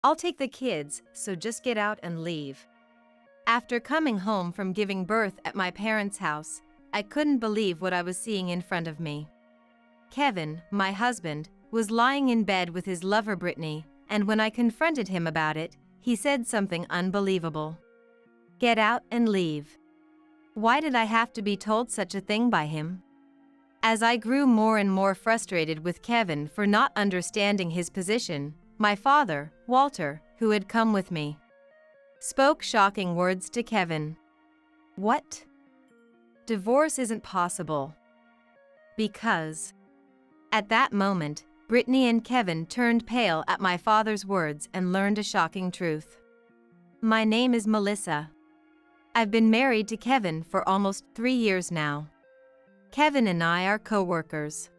I'll take the kids, so just get out and leave. After coming home from giving birth at my parents' house, I couldn't believe what I was seeing in front of me. Kevin, my husband, was lying in bed with his lover Brittany, and when I confronted him about it, he said something unbelievable. Get out and leave. Why did I have to be told such a thing by him? As I grew more and more frustrated with Kevin for not understanding his position, my father, Walter, who had come with me, spoke shocking words to Kevin. What? Divorce isn't possible. Because. At that moment, Brittany and Kevin turned pale at my father's words and learned a shocking truth. My name is Melissa. I've been married to Kevin for almost 3 years now. Kevin and I are co-workers.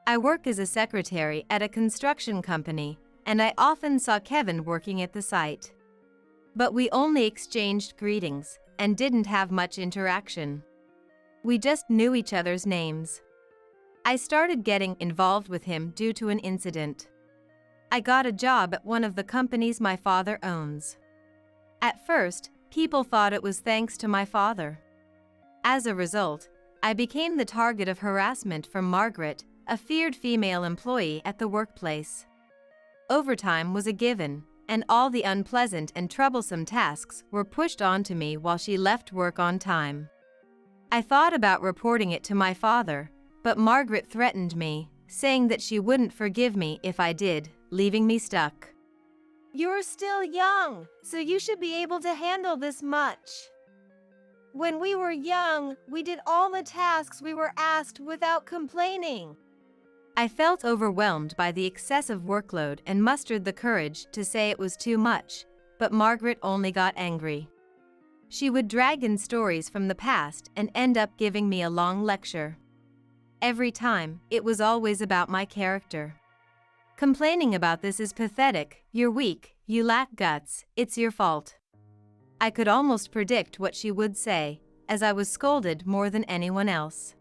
I work as a secretary at a construction company, and I often saw Kevin working at the site. But we only exchanged greetings and didn't have much interaction. We just knew each other's names. I started getting involved with him due to an incident. I got a job at one of the companies my father owns. At first, people thought it was thanks to my father. As a result, I became the target of harassment from Margaret, a feared female employee at the workplace. Overtime was a given, and all the unpleasant and troublesome tasks were pushed onto me while she left work on time. I thought about reporting it to my father, but Margaret threatened me, saying that she wouldn't forgive me if I did, leaving me stuck. You're still young, so you should be able to handle this much. When we were young, we did all the tasks we were asked without complaining. I felt overwhelmed by the excessive workload and mustered the courage to say it was too much, but Margaret only got angry. She would drag in stories from the past and end up giving me a long lecture. Every time, it was always about my character. Complaining about this is pathetic, you're weak, you lack guts, it's your fault. I could almost predict what she would say, as I was scolded more than anyone else.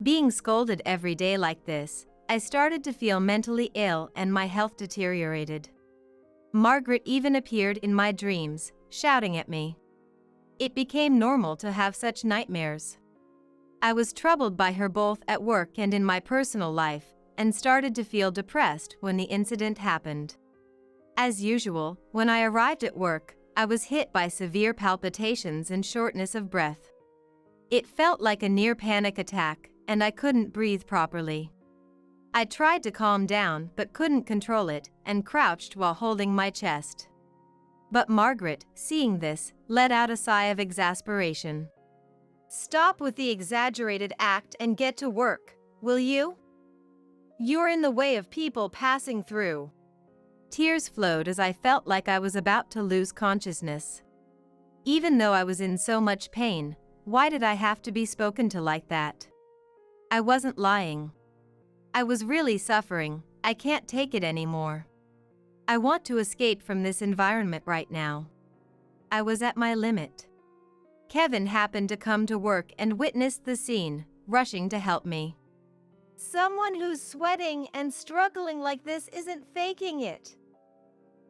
Being scolded every day like this, I started to feel mentally ill and my health deteriorated. Margaret even appeared in my dreams, shouting at me. It became normal to have such nightmares. I was troubled by her both at work and in my personal life, and started to feel depressed when the incident happened. As usual, when I arrived at work, I was hit by severe palpitations and shortness of breath. It felt like a near panic attack, and I couldn't breathe properly. I tried to calm down but couldn't control it, and crouched while holding my chest. But Margaret, seeing this, let out a sigh of exasperation. Stop with the exaggerated act and get to work, will you? You're in the way of people passing through. Tears flowed as I felt like I was about to lose consciousness. Even though I was in so much pain, why did I have to be spoken to like that? I wasn't lying. I was really suffering, I can't take it anymore. I want to escape from this environment right now. I was at my limit. Kevin happened to come to work and witnessed the scene, rushing to help me. Someone who's sweating and struggling like this isn't faking it.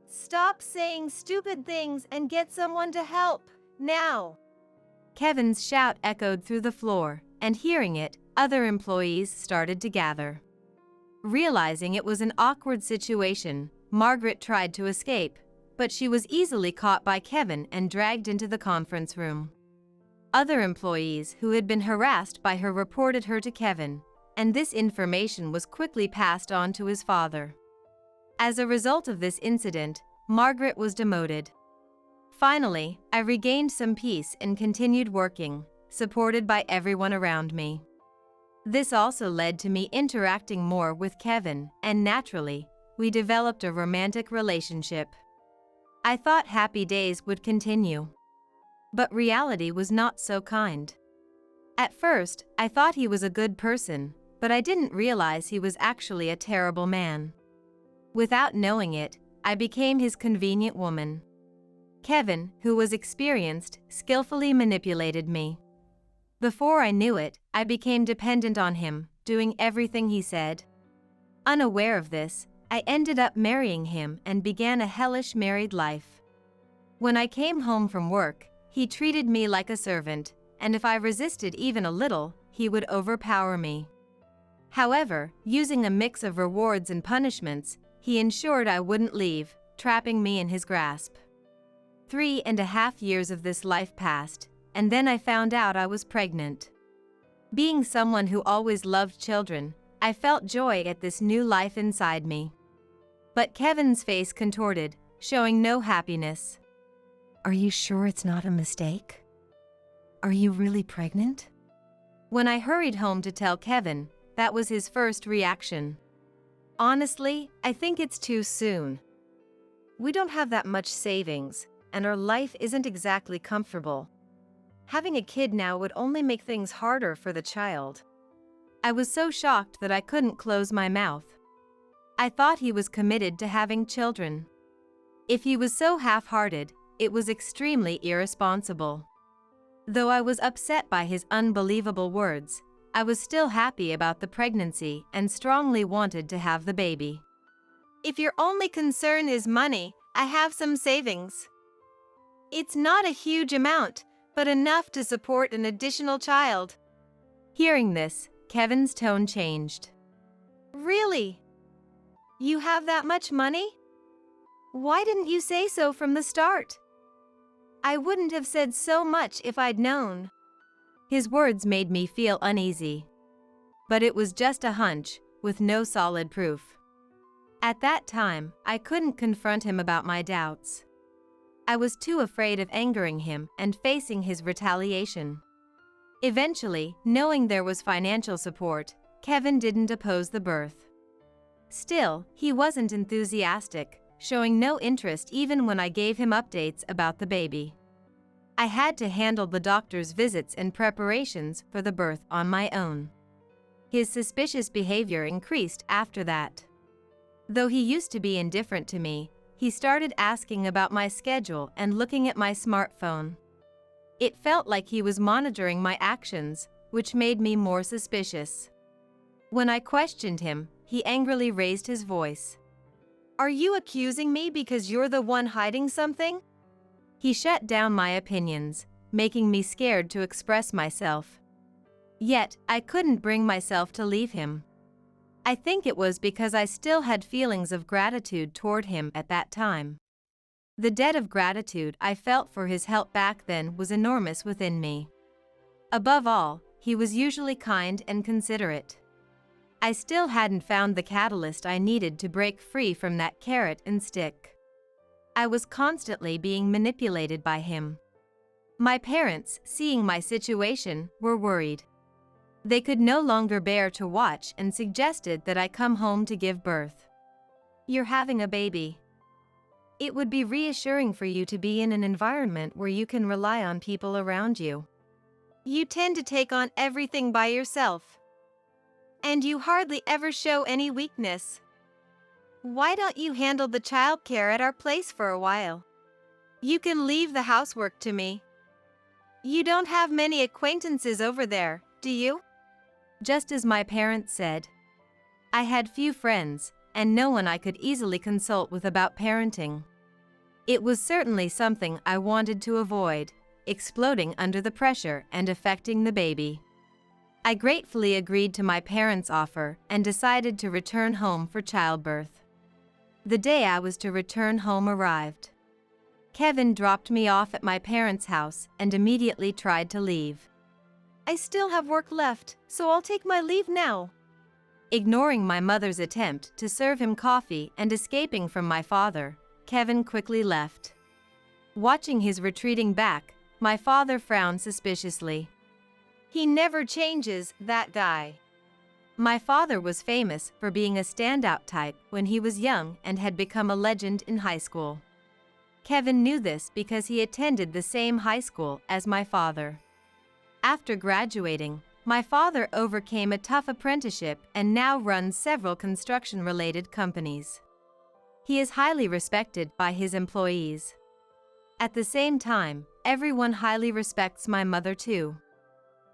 Stop saying stupid things and get someone to help, now. Kevin's shout echoed through the floor, and hearing it, other employees started to gather. Realizing it was an awkward situation, Margaret tried to escape, but she was easily caught by Kevin and dragged into the conference room. Other employees who had been harassed by her reported her to Kevin, and this information was quickly passed on to his father. As a result of this incident, Margaret was demoted. Finally, I regained some peace and continued working, supported by everyone around me. This also led to me interacting more with Kevin, and naturally, we developed a romantic relationship. I thought happy days would continue. But reality was not so kind. At first, I thought he was a good person, but I didn't realize he was actually a terrible man. Without knowing it, I became his convenient woman. Kevin, who was experienced, skillfully manipulated me. Before I knew it, I became dependent on him, doing everything he said. Unaware of this, I ended up marrying him and began a hellish married life. When I came home from work, he treated me like a servant, and if I resisted even a little, he would overpower me. However, using a mix of rewards and punishments, he ensured I wouldn't leave, trapping me in his grasp. 3.5 years of this life passed, and then I found out I was pregnant. Being someone who always loved children, I felt joy at this new life inside me. But Kevin's face contorted, showing no happiness. Are you sure it's not a mistake? Are you really pregnant? When I hurried home to tell Kevin, that was his first reaction. Honestly, I think it's too soon. We don't have that much savings, and our life isn't exactly comfortable. Having a kid now would only make things harder for the child. I was so shocked that I couldn't close my mouth. I thought he was committed to having children. If he was so half-hearted, it was extremely irresponsible. Though I was upset by his unbelievable words, I was still happy about the pregnancy and strongly wanted to have the baby. If your only concern is money, I have some savings. It's not a huge amount, but enough to support an additional child. Hearing this, Kevin's tone changed. Really? You have that much money? Why didn't you say so from the start? I wouldn't have said so much if I'd known. His words made me feel uneasy. But it was just a hunch, with no solid proof. At that time, I couldn't confront him about my doubts. I was too afraid of angering him and facing his retaliation. Eventually, knowing there was financial support, Kevin didn't oppose the birth. Still, he wasn't enthusiastic, showing no interest even when I gave him updates about the baby. I had to handle the doctor's visits and preparations for the birth on my own. His suspicious behavior increased after that. Though he used to be indifferent to me, he started asking about my schedule and looking at my smartphone. It felt like he was monitoring my actions, which made me more suspicious. When I questioned him, he angrily raised his voice. Are you accusing me because you're the one hiding something? He shut down my opinions, making me scared to express myself. Yet, I couldn't bring myself to leave him. I think it was because I still had feelings of gratitude toward him at that time. The debt of gratitude I felt for his help back then was enormous within me. Above all, he was usually kind and considerate. I still hadn't found the catalyst I needed to break free from that carrot and stick. I was constantly being manipulated by him. My parents, seeing my situation, were worried. They could no longer bear to watch and suggested that I come home to give birth. You're having a baby. It would be reassuring for you to be in an environment where you can rely on people around you. You tend to take on everything by yourself. And you hardly ever show any weakness. Why don't you handle the childcare at our place for a while? You can leave the housework to me. You don't have many acquaintances over there, do you? Just as my parents said. I had few friends, and no one I could easily consult with about parenting. It was certainly something I wanted to avoid, exploding under the pressure and affecting the baby. I gratefully agreed to my parents' offer and decided to return home for childbirth. The day I was to return home arrived. Kevin dropped me off at my parents' house and immediately tried to leave. I still have work left, so I'll take my leave now. Ignoring my mother's attempt to serve him coffee and escaping from my father, Kevin quickly left. Watching his retreating back, my father frowned suspiciously. He never changes, that guy. My father was famous for being a standout type when he was young and had become a legend in high school. Kevin knew this because he attended the same high school as my father. After graduating, my father overcame a tough apprenticeship and now runs several construction-related companies. He is highly respected by his employees. At the same time, everyone highly respects my mother too.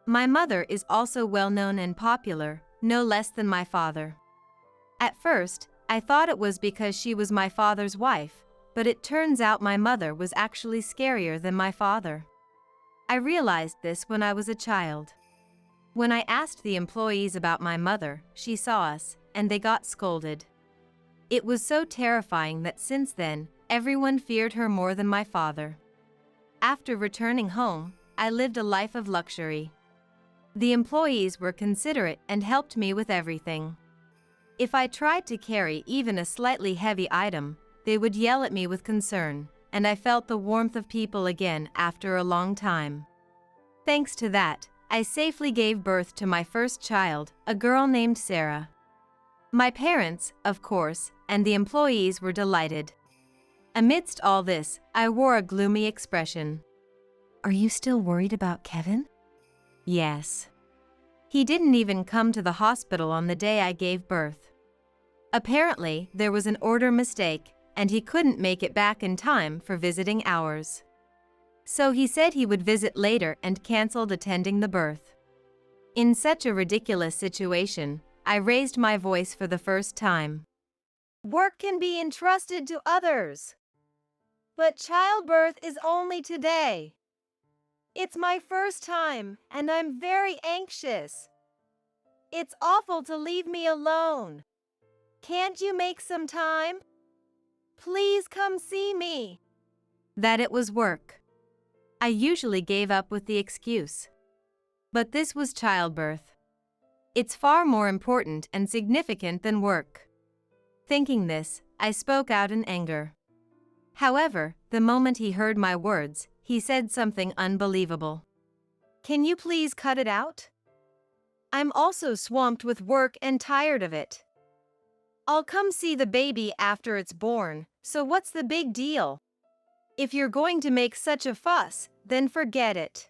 My mother is also well known and popular, no less than my father. At first, I thought it was because she was my father's wife, but it turns out my mother was actually scarier than my father. I realized this when I was a child. When I asked the employees about my mother, she saw us, and they got scolded. It was so terrifying that since then, everyone feared her more than my father. After returning home, I lived a life of luxury. The employees were considerate and helped me with everything. If I tried to carry even a slightly heavy item, they would yell at me with concern, and I felt the warmth of people again after a long time. Thanks to that, I safely gave birth to my first child, a girl named Sarah. My parents, of course, and the employees were delighted. Amidst all this, I wore a gloomy expression. Are you still worried about Kevin? Yes. He didn't even come to the hospital on the day I gave birth. Apparently, there was an order mistake, and he couldn't make it back in time for visiting hours. So he said he would visit later and canceled attending the birth. In such a ridiculous situation, I raised my voice for the first time. Work can be entrusted to others. But childbirth is only today. It's my first time, and I'm very anxious. It's awful to leave me alone. Can't you make some time? Please come see me. That it was work. I usually gave up with the excuse. But this was childbirth. It's far more important and significant than work. Thinking this, I spoke out in anger. However, the moment he heard my words, he said something unbelievable. Can you please cut it out? I'm also swamped with work and tired of it. I'll come see the baby after it's born, so what's the big deal? If you're going to make such a fuss, then forget it.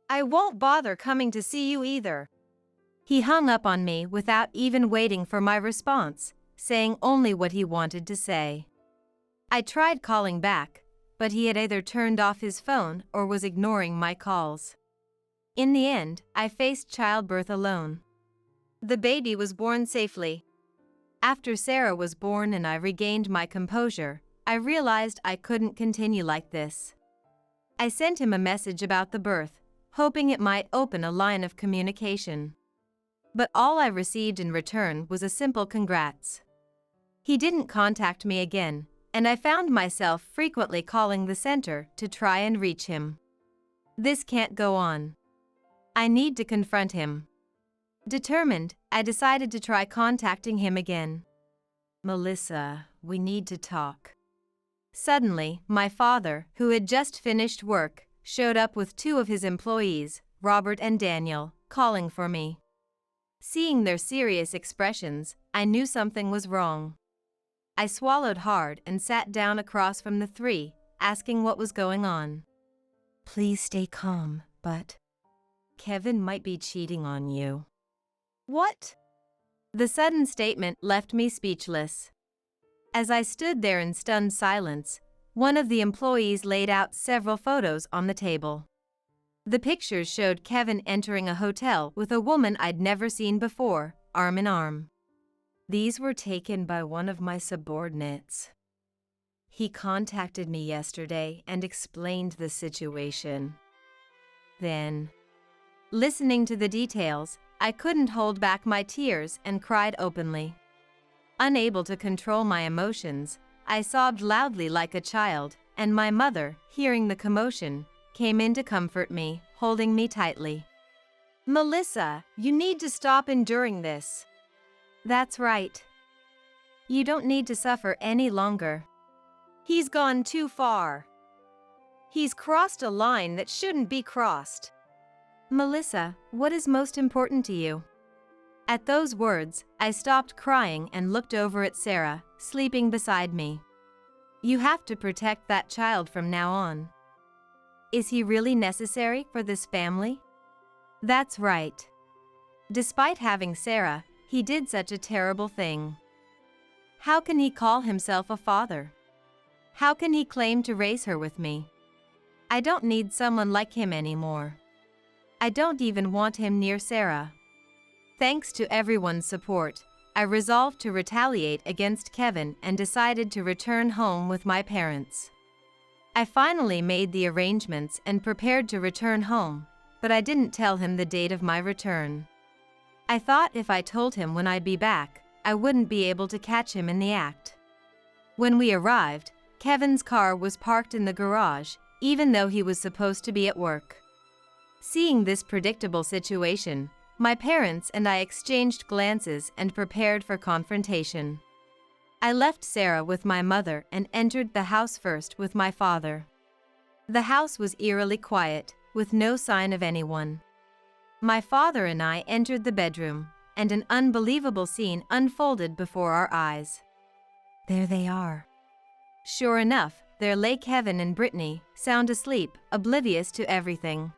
I won't bother coming to see you either. He hung up on me without even waiting for my response, saying only what he wanted to say. I tried calling back, but he had either turned off his phone or was ignoring my calls. In the end, I faced childbirth alone. The baby was born safely. After Sarah was born and I regained my composure, I realized I couldn't continue like this. I sent him a message about the birth, hoping it might open a line of communication. But all I received in return was a simple congrats. He didn't contact me again, and I found myself frequently calling the center to try and reach him. This can't go on. I need to confront him. Determined, I decided to try contacting him again. Melissa, we need to talk. Suddenly, my father, who had just finished work, showed up with two of his employees, Robert and Daniel, calling for me. Seeing their serious expressions, I knew something was wrong. I swallowed hard and sat down across from the three, asking what was going on. Please stay calm, but Kevin might be cheating on you. What? The sudden statement left me speechless. As I stood there in stunned silence, one of the employees laid out several photos on the table. The pictures showed Kevin entering a hotel with a woman I'd never seen before, arm in arm. These were taken by one of my subordinates. He contacted me yesterday and explained the situation. Then, listening to the details, I couldn't hold back my tears and cried openly. Unable to control my emotions, I sobbed loudly like a child, and my mother, hearing the commotion, came in to comfort me, holding me tightly. Melissa, you need to stop enduring this. That's right. You don't need to suffer any longer. He's gone too far. He's crossed a line that shouldn't be crossed. Melissa, what is most important to you? At those words, I stopped crying and looked over at Sarah, sleeping beside me. You have to protect that child from now on. Is he really necessary for this family? That's right. Despite having Sarah, he did such a terrible thing. How can he call himself a father? How can he claim to raise her with me? I don't need someone like him anymore. I don't even want him near Sarah. Thanks to everyone's support, I resolved to retaliate against Kevin and decided to return home with my parents. I finally made the arrangements and prepared to return home, but I didn't tell him the date of my return. I thought if I told him when I'd be back, I wouldn't be able to catch him in the act. When we arrived, Kevin's car was parked in the garage, even though he was supposed to be at work. Seeing this predictable situation, my parents and I exchanged glances and prepared for confrontation. I left Sarah with my mother and entered the house first with my father. The house was eerily quiet, with no sign of anyone. My father and I entered the bedroom, and an unbelievable scene unfolded before our eyes. There they are. Sure enough, there lay Kevin and Brittany, sound asleep, oblivious to everything.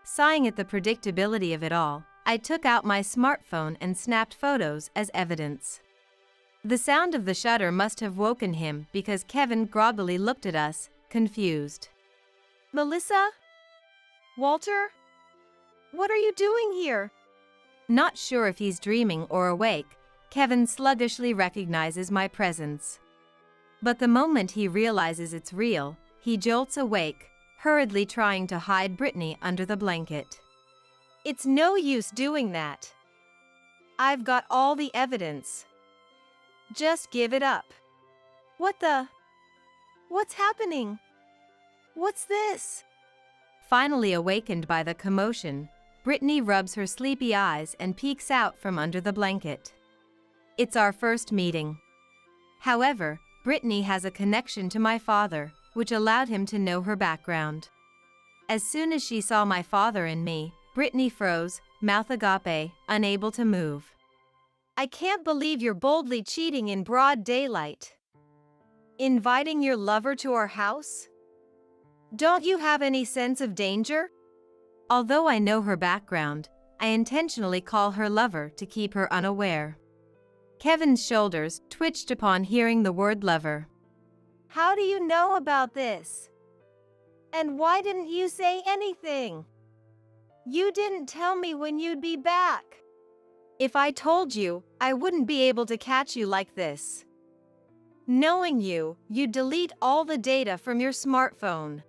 Sighing at the predictability of it all, I took out my smartphone and snapped photos as evidence. The sound of the shutter must have woken him because Kevin groggily looked at us, confused. Melissa? Walter? What are you doing here? Not sure if he's dreaming or awake, Kevin sluggishly recognizes my presence. But the moment he realizes it's real, he jolts awake, hurriedly trying to hide Brittany under the blanket. It's no use doing that. I've got all the evidence. Just give it up. What's happening? What's this? Finally awakened by the commotion, Brittany rubs her sleepy eyes and peeks out from under the blanket. It's our first meeting. However, Brittany has a connection to my father, which allowed him to know her background. As soon as she saw my father and me, Brittany froze, mouth agape, unable to move. I can't believe you're boldly cheating in broad daylight. Inviting your lover to our house? Don't you have any sense of danger? Although I know her background, I intentionally call her lover to keep her unaware. Kevin's shoulders twitched upon hearing the word lover. How do you know about this? And why didn't you say anything? You didn't tell me when you'd be back. If I told you, I wouldn't be able to catch you like this. Knowing you, you'd delete all the data from your smartphone.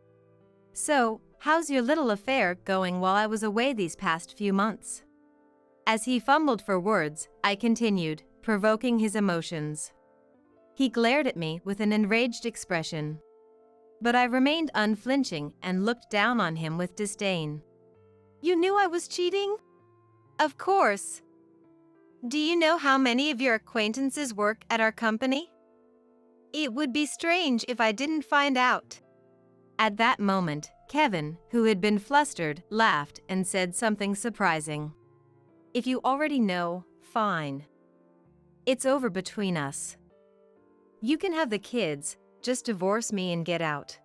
So, how's your little affair going while I was away these past few months? As he fumbled for words, I continued, provoking his emotions. He glared at me with an enraged expression. But I remained unflinching and looked down on him with disdain. You knew I was cheating? Of course. Do you know how many of your acquaintances work at our company? It would be strange if I didn't find out. At that moment, Kevin, who had been flustered, laughed and said something surprising. If you already know, fine. It's over between us. You can have the kids, just divorce me and get out.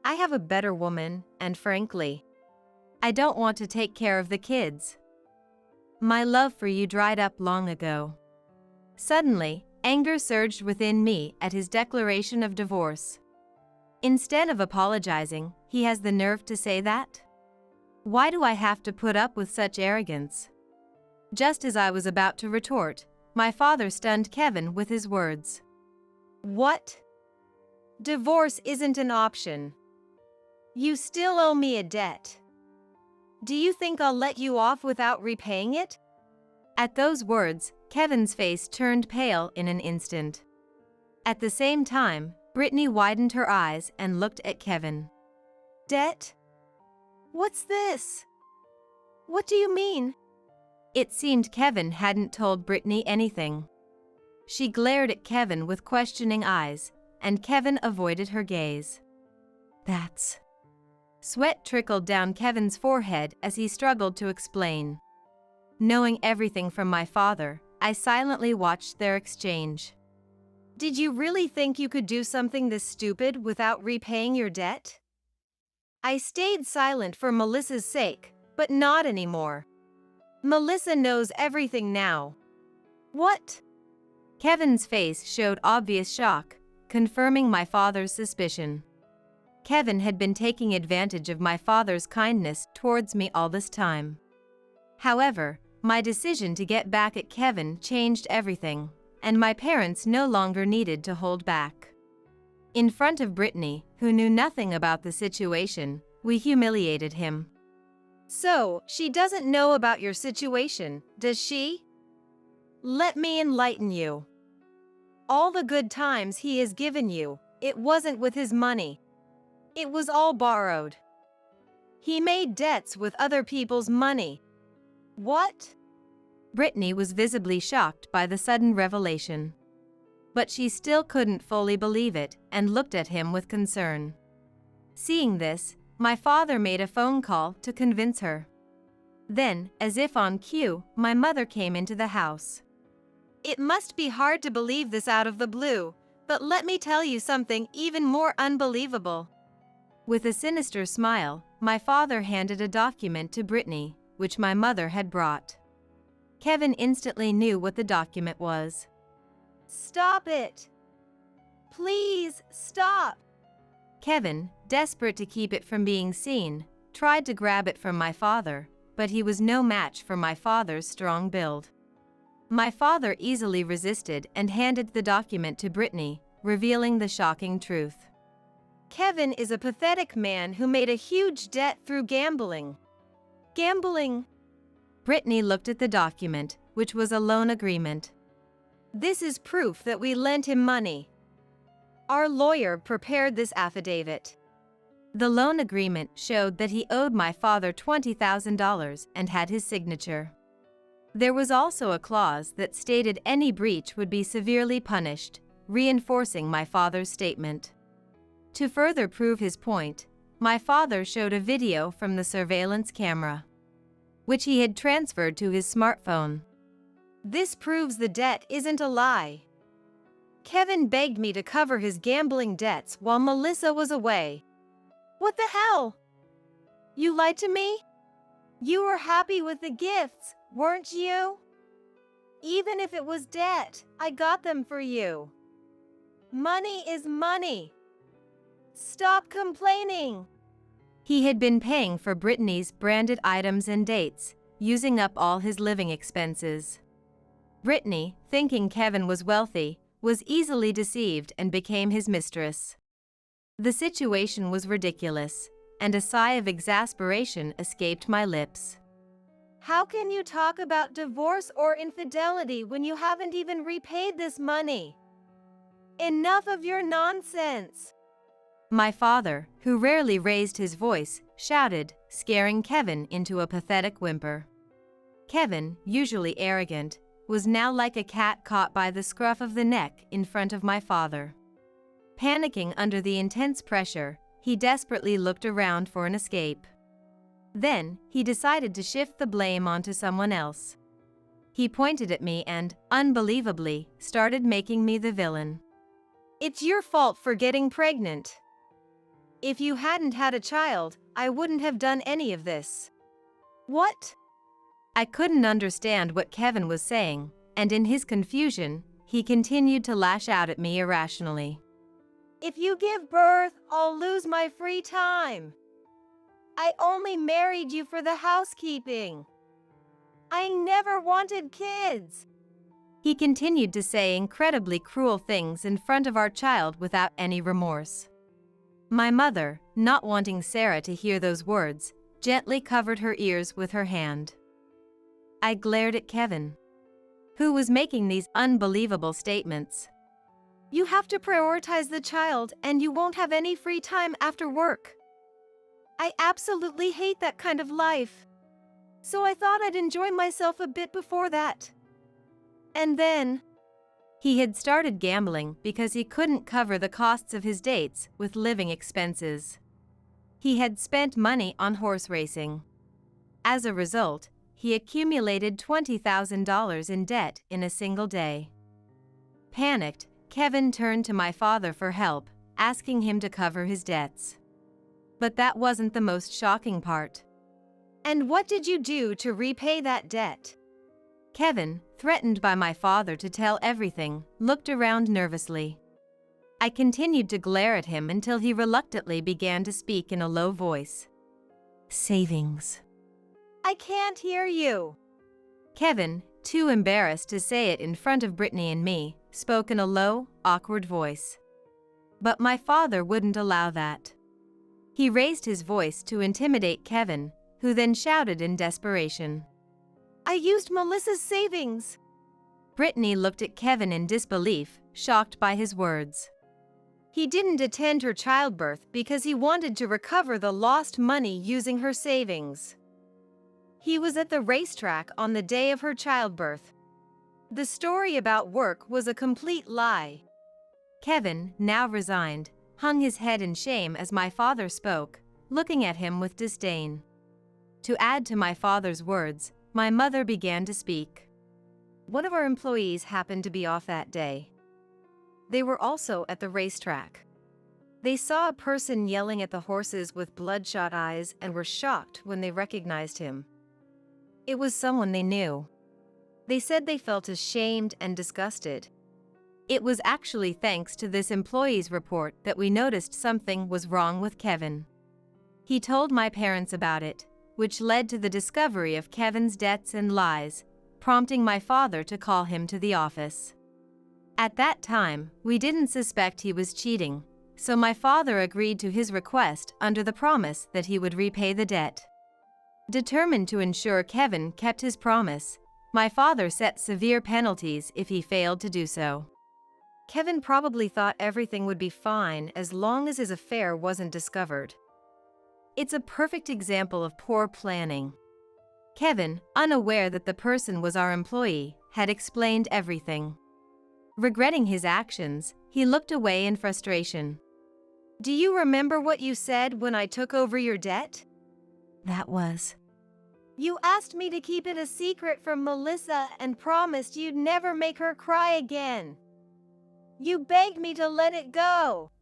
I have a better woman, and frankly, I don't want to take care of the kids. My love for you dried up long ago. Suddenly, anger surged within me at his declaration of divorce. Instead of apologizing, he has the nerve to say that? Why do I have to put up with such arrogance? Just as I was about to retort, my father stunned Kevin with his words. What? Divorce isn't an option. You still owe me a debt. Do you think I'll let you off without repaying it? At those words, Kevin's face turned pale in an instant. At the same time, Brittany widened her eyes and looked at Kevin. Debt? What's this? What do you mean? It seemed Kevin hadn't told Brittany anything. She glared at Kevin with questioning eyes, and Kevin avoided her gaze. That's... Sweat trickled down Kevin's forehead as he struggled to explain. Knowing everything from my father, I silently watched their exchange. Did you really think you could do something this stupid without repaying your debt? I stayed silent for Melissa's sake, but not anymore. Melissa knows everything now. What? Kevin's face showed obvious shock, confirming my father's suspicion. Kevin had been taking advantage of my father's kindness towards me all this time. However, my decision to get back at Kevin changed everything, and my parents no longer needed to hold back. In front of Brittany, who knew nothing about the situation, we humiliated him. So, she doesn't know about your situation, does she? Let me enlighten you. All the good times he has given you, it wasn't with his money. It was all borrowed. He made debts with other people's money. What? Brittany was visibly shocked by the sudden revelation. But she still couldn't fully believe it and looked at him with concern. Seeing this, my father made a phone call to convince her. Then, as if on cue, my mother came into the house. It must be hard to believe this out of the blue, but let me tell you something even more unbelievable. With a sinister smile, my father handed a document to Brittany, which my mother had brought. Kevin instantly knew what the document was. Stop it! Please, stop! Kevin, desperate to keep it from being seen, tried to grab it from my father, but he was no match for my father's strong build. My father easily resisted and handed the document to Brittany, revealing the shocking truth. Kevin is a pathetic man who made a huge debt through gambling. Gambling? Brittany looked at the document, which was a loan agreement. This is proof that we lent him money. Our lawyer prepared this affidavit. The loan agreement showed that he owed my father $20,000 and had his signature. There was also a clause that stated any breach would be severely punished, reinforcing my father's statement. To further prove his point, my father showed a video from the surveillance camera, which he had transferred to his smartphone. This proves the debt isn't a lie. Kevin begged me to cover his gambling debts while Melissa was away. What the hell? You lied to me? You were happy with the gifts, weren't you? Even if it was debt, I got them for you. Money is money. Stop complaining. He had been paying for Brittany's branded items and dates, using up all his living expenses. Brittany, thinking Kevin was wealthy, was easily deceived and became his mistress. The situation was ridiculous, and a sigh of exasperation escaped my lips. How can you talk about divorce or infidelity when you haven't even repaid this money? Enough of your nonsense. My father, who rarely raised his voice, shouted, scaring Kevin into a pathetic whimper. Kevin, usually arrogant, was now like a cat caught by the scruff of the neck in front of my father. Panicking under the intense pressure, he desperately looked around for an escape. Then, he decided to shift the blame onto someone else. He pointed at me and, unbelievably, started making me the villain. It's your fault for getting pregnant. If you hadn't had a child, I wouldn't have done any of this. What? I couldn't understand what Kevin was saying, and in his confusion, he continued to lash out at me irrationally. If you give birth, I'll lose my free time. I only married you for the housekeeping. I never wanted kids. He continued to say incredibly cruel things in front of our child without any remorse. My mother, not wanting Sarah to hear those words, gently covered her ears with her hand. I glared at Kevin, who was making these unbelievable statements. You have to prioritize the child and you won't have any free time after work. I absolutely hate that kind of life. So I thought I'd enjoy myself a bit before that. And then, he had started gambling because he couldn't cover the costs of his dates with living expenses. He had spent money on horse racing. As a result, he accumulated $20,000 in debt in a single day. Panicked, Kevin turned to my father for help, asking him to cover his debts. But that wasn't the most shocking part. And what did you do to repay that debt? Kevin, threatened by my father to tell everything, looked around nervously. I continued to glare at him until he reluctantly began to speak in a low voice. Savings. I can't hear you. Kevin, too embarrassed to say it in front of Brittany and me, spoke in a low, awkward voice. But my father wouldn't allow that. He raised his voice to intimidate Kevin, who then shouted in desperation, "I used Melissa's savings!" Brittany looked at Kevin in disbelief, shocked by his words. He didn't attend her childbirth because he wanted to recover the lost money using her savings. He was at the racetrack on the day of her childbirth. The story about work was a complete lie. Kevin, now resigned, hung his head in shame as my father spoke, looking at him with disdain. To add to my father's words, my mother began to speak. One of our employees happened to be off that day. They were also at the racetrack. They saw a person yelling at the horses with bloodshot eyes and were shocked when they recognized him. It was someone they knew. They said they felt ashamed and disgusted. It was actually thanks to this employee's report that we noticed something was wrong with Kevin. He told my parents about it, which led to the discovery of Kevin's debts and lies, prompting my father to call him to the office. At that time, we didn't suspect he was cheating, so my father agreed to his request under the promise that he would repay the debt. Determined to ensure Kevin kept his promise, my father set severe penalties if he failed to do so. Kevin probably thought everything would be fine as long as his affair wasn't discovered. It's a perfect example of poor planning. Kevin, unaware that the person was our employee, had explained everything. Regretting his actions, he looked away in frustration. "Do you remember what you said when I took over your debt?" That was. "You asked me to keep it a secret from Melissa and promised you'd never make her cry again. You begged me to let it go,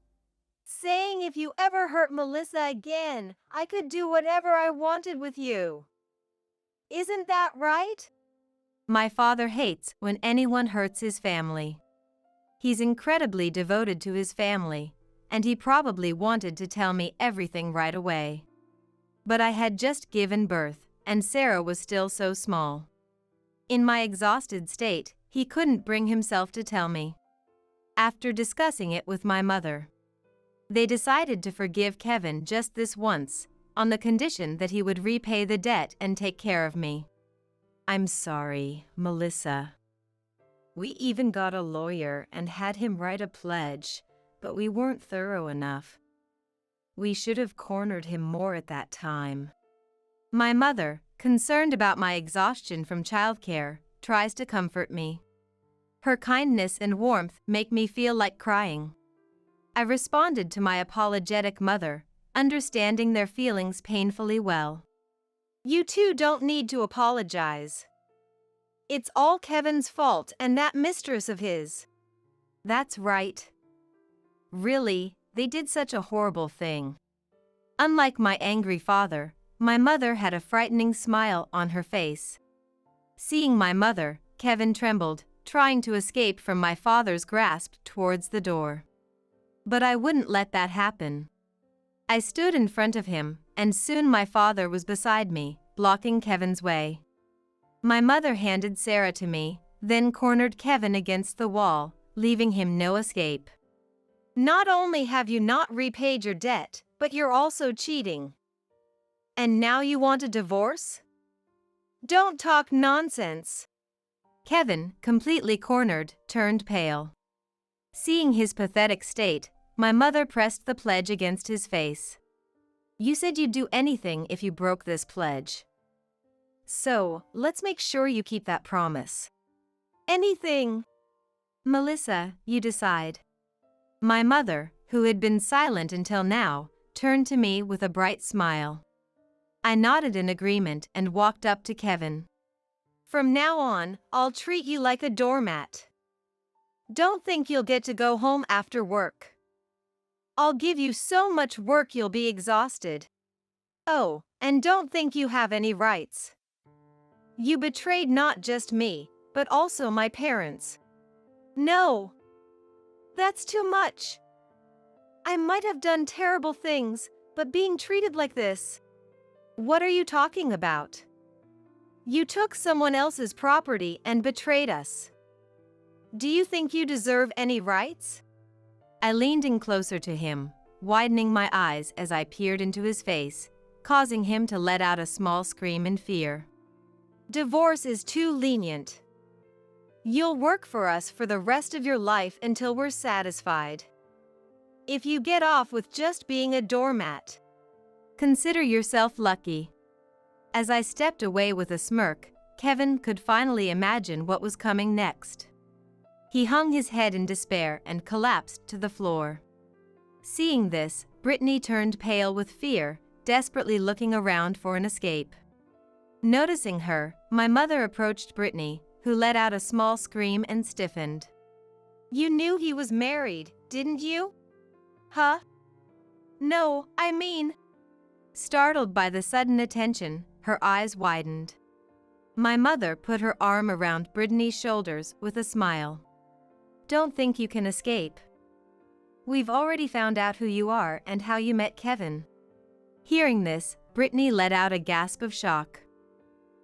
saying if you ever hurt Melissa again, I could do whatever I wanted with you. Isn't that right?" My father hates when anyone hurts his family. He's incredibly devoted to his family, and he probably wanted to tell me everything right away. But I had just given birth, and Sarah was still so small. In my exhausted state, he couldn't bring himself to tell me. After discussing it with my mother, they decided to forgive Kevin just this once, on the condition that he would repay the debt and take care of me. "I'm sorry, Melissa. We even got a lawyer and had him write a pledge, but we weren't thorough enough. We should have cornered him more at that time." My mother, concerned about my exhaustion from childcare, tries to comfort me. Her kindness and warmth make me feel like crying. I responded to my apologetic mother, understanding their feelings painfully well. "You two don't need to apologize. It's all Kevin's fault and that mistress of his." That's right. Really, they did such a horrible thing. Unlike my angry father, my mother had a frightening smile on her face. Seeing my mother, Kevin trembled, trying to escape from my father's grasp towards the door. But I wouldn't let that happen. I stood in front of him, and soon my father was beside me, blocking Kevin's way. My mother handed Sarah to me, then cornered Kevin against the wall, leaving him no escape. "Not only have you not repaid your debt, but you're also cheating. And now you want a divorce? Don't talk nonsense." Kevin, completely cornered, turned pale. Seeing his pathetic state, my mother pressed the pledge against his face. "You said you'd do anything if you broke this pledge. So, let's make sure you keep that promise." "Anything." "Melissa, you decide." My mother, who had been silent until now, turned to me with a bright smile. I nodded in agreement and walked up to Kevin. "From now on, I'll treat you like a doormat. Don't think you'll get to go home after work. I'll give you so much work you'll be exhausted. Oh, and don't think you have any rights. You betrayed not just me, but also my parents." "No. That's too much. I might have done terrible things, but being treated like this." "What are you talking about? You took someone else's property and betrayed us. Do you think you deserve any rights? I leaned in closer to him, widening my eyes as I peered into his face, causing him to let out a small scream in fear. Divorce is too lenient. You'll work for us for the rest of your life until we're satisfied. If you get off with just being a doormat, consider yourself lucky. As I stepped away with a smirk, Kevin could finally imagine what was coming next. He hung his head in despair and collapsed to the floor. Seeing this, Brittany turned pale with fear, desperately looking around for an escape. Noticing her, my mother approached Brittany, who let out a small scream and stiffened. You knew he was married, didn't you? Huh? No, I mean... Startled by the sudden attention, her eyes widened. My mother put her arm around Brittany's shoulders with a smile. Don't think you can escape. We've already found out who you are and how you met Kevin. Hearing this, Brittany let out a gasp of shock.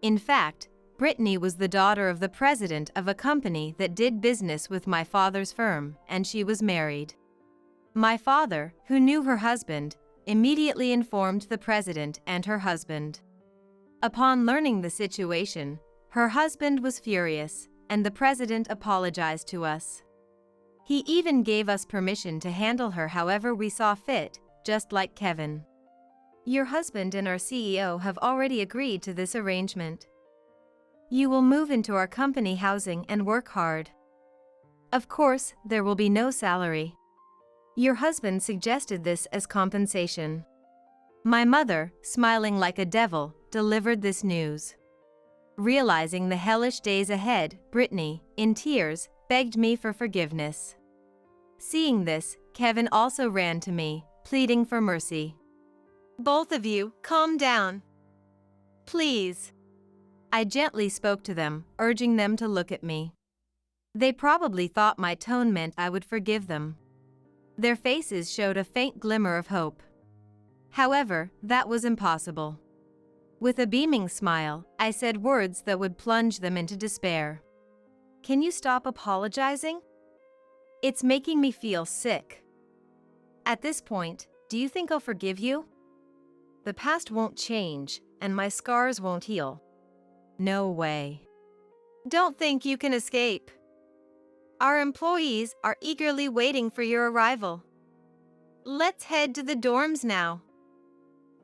In fact, Brittany was the daughter of the president of a company that did business with my father's firm, and she was married. My father, who knew her husband, immediately informed the president and her husband. Upon learning the situation, her husband was furious, and the president apologized to us. He even gave us permission to handle her however we saw fit, just like Kevin. Your husband and our CEO have already agreed to this arrangement. You will move into our company housing and work hard. Of course, there will be no salary. Your husband suggested this as compensation. My mother, smiling like a devil, delivered this news. Realizing the hellish days ahead, Brittany, in tears, begged me for forgiveness. Seeing this, Kevin also ran to me, pleading for mercy. Both of you, calm down. Please. I gently spoke to them, urging them to look at me. They probably thought my tone meant I would forgive them. Their faces showed a faint glimmer of hope. However, that was impossible. With a beaming smile, I said words that would plunge them into despair. Can you stop apologizing? It's making me feel sick. At this point, do you think I'll forgive you? The past won't change, and my scars won't heal. No way. Don't think you can escape. Our employees are eagerly waiting for your arrival. Let's head to the dorms now.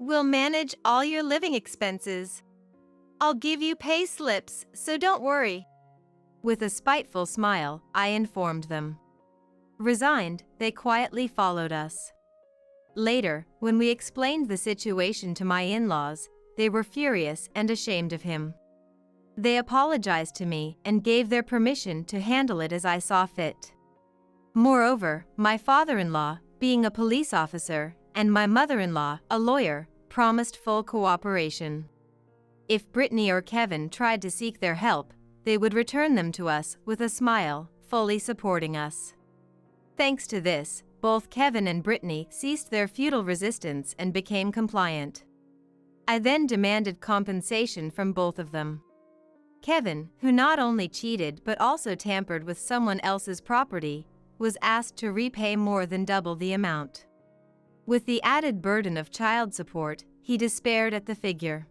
We'll manage all your living expenses. I'll give you pay slips, so don't worry. With a spiteful smile, I informed them. Resigned, they quietly followed us. Later, when we explained the situation to my in-laws, they were furious and ashamed of him. They apologized to me and gave their permission to handle it as I saw fit. Moreover, my father-in-law, being a police officer, and my mother-in-law, a lawyer, promised full cooperation. If Brittany or Kevin tried to seek their help, they would return them to us with a smile, fully supporting us. Thanks to this, both Kevin and Brittany ceased their futile resistance and became compliant. I then demanded compensation from both of them. Kevin, who not only cheated but also tampered with someone else's property, was asked to repay more than double the amount. With the added burden of child support, he despaired at the figure.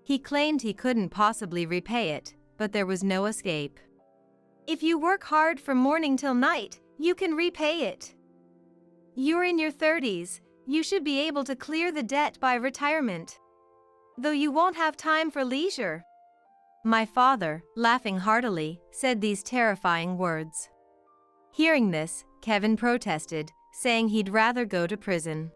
He claimed he couldn't possibly repay it, but there was no escape. If you work hard from morning till night, you can repay it. You're in your 30s, you should be able to clear the debt by retirement. Though you won't have time for leisure. My father, laughing heartily, said these terrifying words. Hearing this, Kevin protested, saying he'd rather go to prison.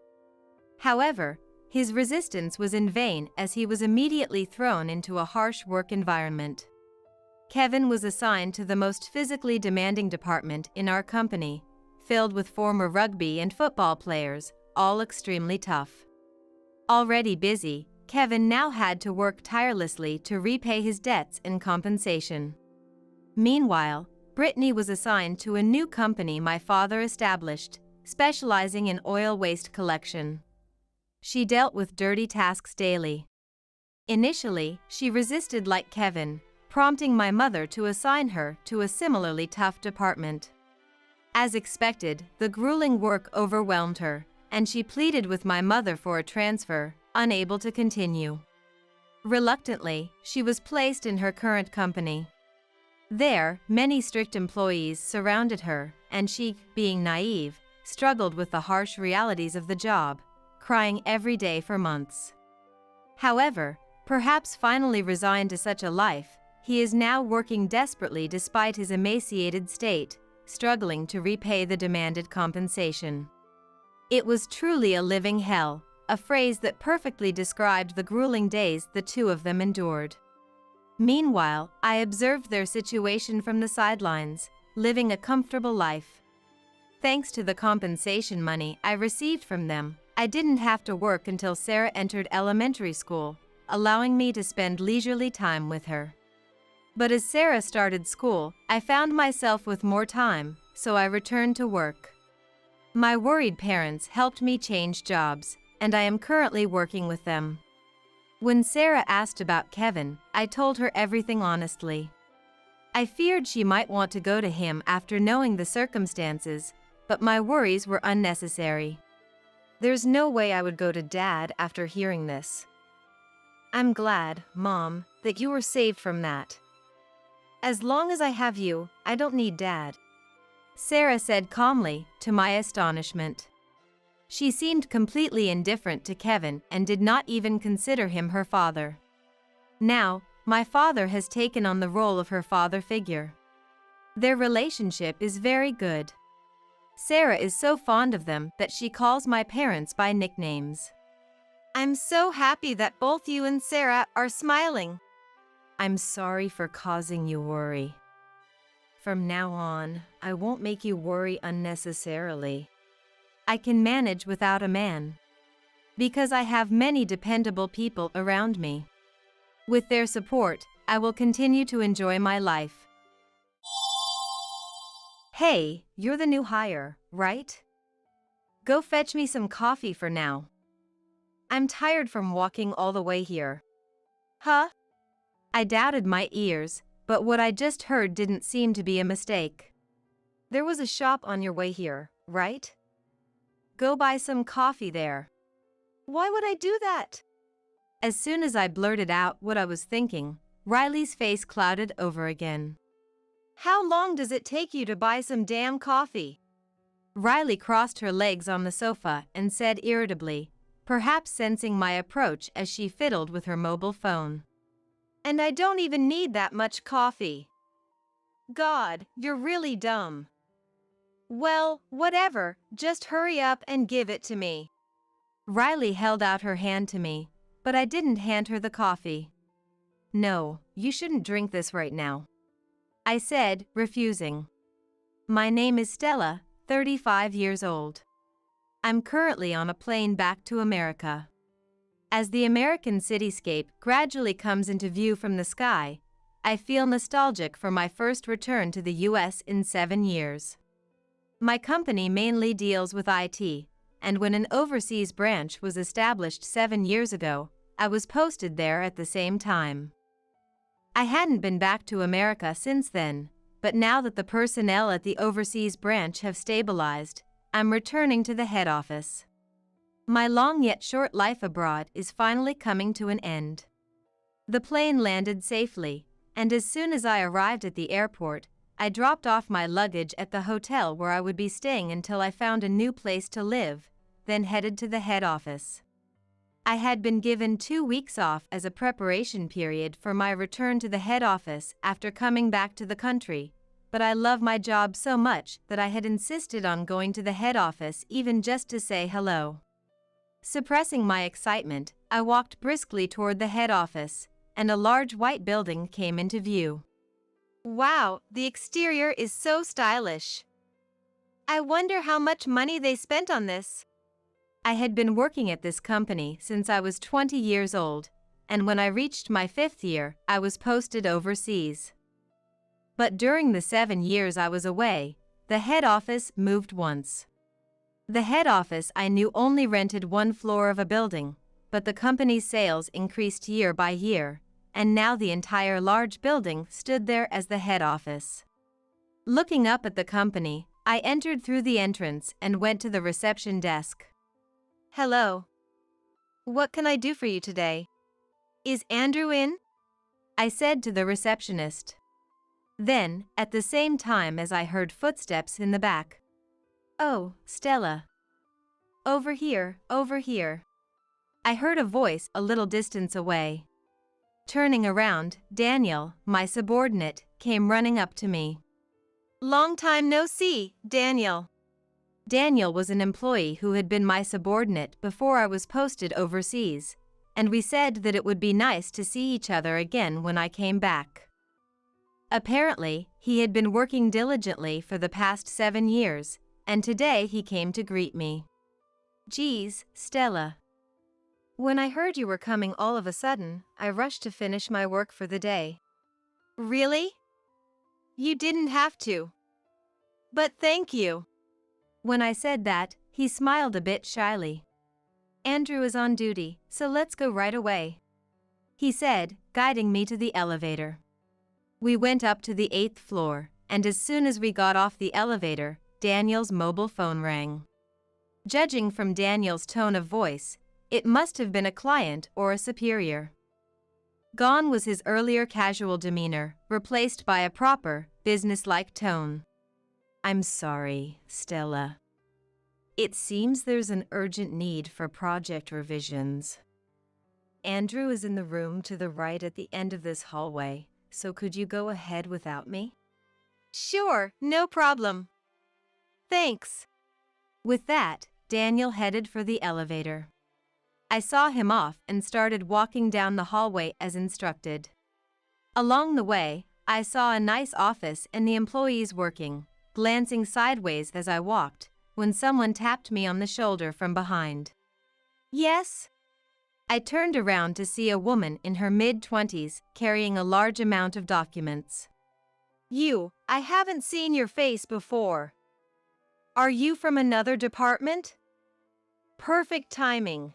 However, his resistance was in vain as he was immediately thrown into a harsh work environment. Kevin was assigned to the most physically demanding department in our company, filled with former rugby and football players, all extremely tough. Already busy, Kevin now had to work tirelessly to repay his debts and compensation. Meanwhile, Brittany was assigned to a new company my father established, specializing in oil waste collection. She dealt with dirty tasks daily. Initially, she resisted like Kevin, prompting my mother to assign her to a similarly tough department. As expected, the grueling work overwhelmed her, and she pleaded with my mother for a transfer, unable to continue. Reluctantly, she was placed in her current company. There, many strict employees surrounded her, and she, being naive, struggled with the harsh realities of the job, crying every day for months. However, perhaps finally resigned to such a life, he is now working desperately despite his emaciated state, struggling to repay the demanded compensation. It was truly a living hell, a phrase that perfectly described the grueling days the two of them endured. Meanwhile, I observed their situation from the sidelines, living a comfortable life. Thanks to the compensation money I received from them, I didn't have to work until Sarah entered elementary school, allowing me to spend leisurely time with her. But as Sarah started school, I found myself with more time, so I returned to work. My worried parents helped me change jobs, and I am currently working with them. When Sarah asked about Kevin, I told her everything honestly. I feared she might want to go to him after knowing the circumstances, but my worries were unnecessary. There's no way I would go to Dad after hearing this. I'm glad, Mom, that you were saved from that. As long as I have you, I don't need Dad, Sarah said calmly, to my astonishment. She seemed completely indifferent to Kevin and did not even consider him her father. Now, my father has taken on the role of her father figure. Their relationship is very good. Sarah is so fond of them that she calls my parents by nicknames. I'm so happy that both you and Sarah are smiling. I'm sorry for causing you worry. From now on, I won't make you worry unnecessarily. I can manage without a man. Because I have many dependable people around me. With their support, I will continue to enjoy my life. Hey, you're the new hire, right? Go fetch me some coffee for now. I'm tired from walking all the way here. Huh? I doubted my ears, but what I just heard didn't seem to be a mistake. There was a shop on your way here, right? Go buy some coffee there. Why would I do that? As soon as I blurted out what I was thinking, Riley's face clouded over again. How long does it take you to buy some damn coffee? Riley crossed her legs on the sofa and said irritably, perhaps sensing my approach as she fiddled with her mobile phone. And I don't even need that much coffee. God, you're really dumb. Well, whatever, just hurry up and give it to me. Riley held out her hand to me, but I didn't hand her the coffee. No, you shouldn't drink this right now, I said, refusing. My name is Stella, 35 years old. I'm currently on a plane back to America. As the American cityscape gradually comes into view from the sky, I feel nostalgic for my first return to the US in 7 years. My company mainly deals with IT, and when an overseas branch was established 7 years ago, I was posted there at the same time. I hadn't been back to America since then, but now that the personnel at the overseas branch have stabilized, I'm returning to the head office. My long yet short life abroad is finally coming to an end. The plane landed safely, and as soon as I arrived at the airport, I dropped off my luggage at the hotel where I would be staying until I found a new place to live, then headed to the head office. I had been given 2 weeks off as a preparation period for my return to the head office after coming back to the country, but I love my job so much that I had insisted on going to the head office even just to say hello. Suppressing my excitement, I walked briskly toward the head office, and a large white building came into view. Wow, the exterior is so stylish. I wonder how much money they spent on this. I had been working at this company since I was 20 years old, and when I reached my 5th year, I was posted overseas. But during the 7 years I was away, the head office moved once. The head office I knew only rented 1 floor of a building, but the company's sales increased year by year, and now the entire large building stood there as the head office. Looking up at the company, I entered through the entrance and went to the reception desk. Hello. What can I do for you today? Is Andrew in? I said to the receptionist. Then, at the same time as I heard footsteps in the back. Oh, Stella. Over here, over here. I heard a voice a little distance away. Turning around, Daniel, my subordinate, came running up to me. Long time no see, Daniel. Daniel was an employee who had been my subordinate before I was posted overseas, and we said that it would be nice to see each other again when I came back. Apparently, he had been working diligently for the past 7 years, and today he came to greet me. Geez, Stella. When I heard you were coming all of a sudden, I rushed to finish my work for the day. Really? You didn't have to. But thank you. When I said that, he smiled a bit shyly. Andrew is on duty, so let's go right away, he said, guiding me to the elevator. We went up to the 8th floor, and as soon as we got off the elevator, Daniel's mobile phone rang. Judging from Daniel's tone of voice, it must have been a client or a superior. Gone was his earlier casual demeanor, replaced by a proper, businesslike tone. I'm sorry, Stella. It seems there's an urgent need for project revisions. Andrew is in the room to the right at the end of this hallway, so could you go ahead without me? Sure, no problem. Thanks. With that, Daniel headed for the elevator. I saw him off and started walking down the hallway as instructed. Along the way, I saw a nice office and the employees working, glancing sideways as I walked, when someone tapped me on the shoulder from behind. Yes? I turned around to see a woman in her mid-20s carrying a large amount of documents. I haven't seen your face before. Are you from another department? Perfect timing.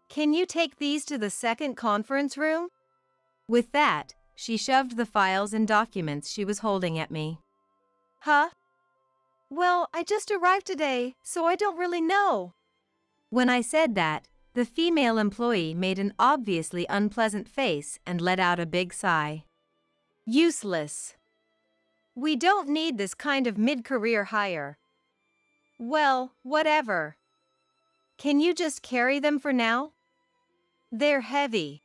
Can you take these to the second conference room? With that, she shoved the files and documents she was holding at me. Huh? Well, I just arrived today, so I don't really know. When I said that, the female employee made an obviously unpleasant face and let out a big sigh. Useless. We don't need this kind of mid-career hire. Well, whatever. Can you just carry them for now? They're heavy.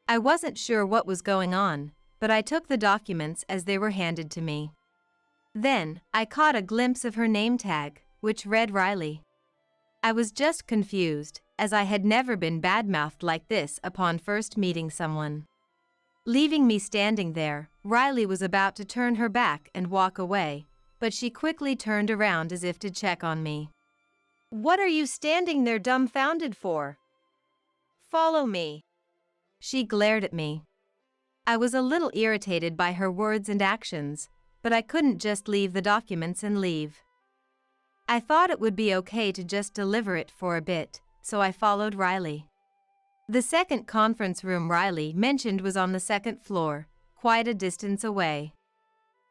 I wasn't sure what was going on, but I took the documents as they were handed to me. Then, I caught a glimpse of her name tag, which read Riley. I was just confused, as I had never been badmouthed like this upon first meeting someone. Leaving me standing there, Riley was about to turn her back and walk away, but she quickly turned around as if to check on me. What are you standing there dumbfounded for? Follow me. She glared at me. I was a little irritated by her words and actions, but I couldn't just leave the documents and leave. I thought it would be okay to just deliver it for a bit, so I followed Riley. The second conference room Riley mentioned was on the 2nd floor, quite a distance away.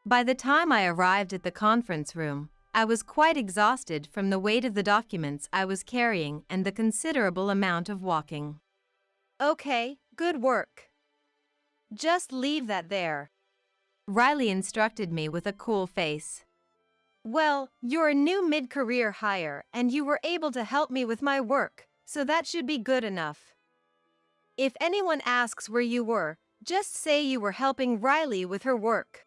By the time I arrived at the conference room, I was quite exhausted from the weight of the documents I was carrying and the considerable amount of walking. Okay, good work. Just leave that there. Riley instructed me with a cool face. Well, you're a new mid-career hire and you were able to help me with my work, so that should be good enough. If anyone asks where you were, just say you were helping Riley with her work.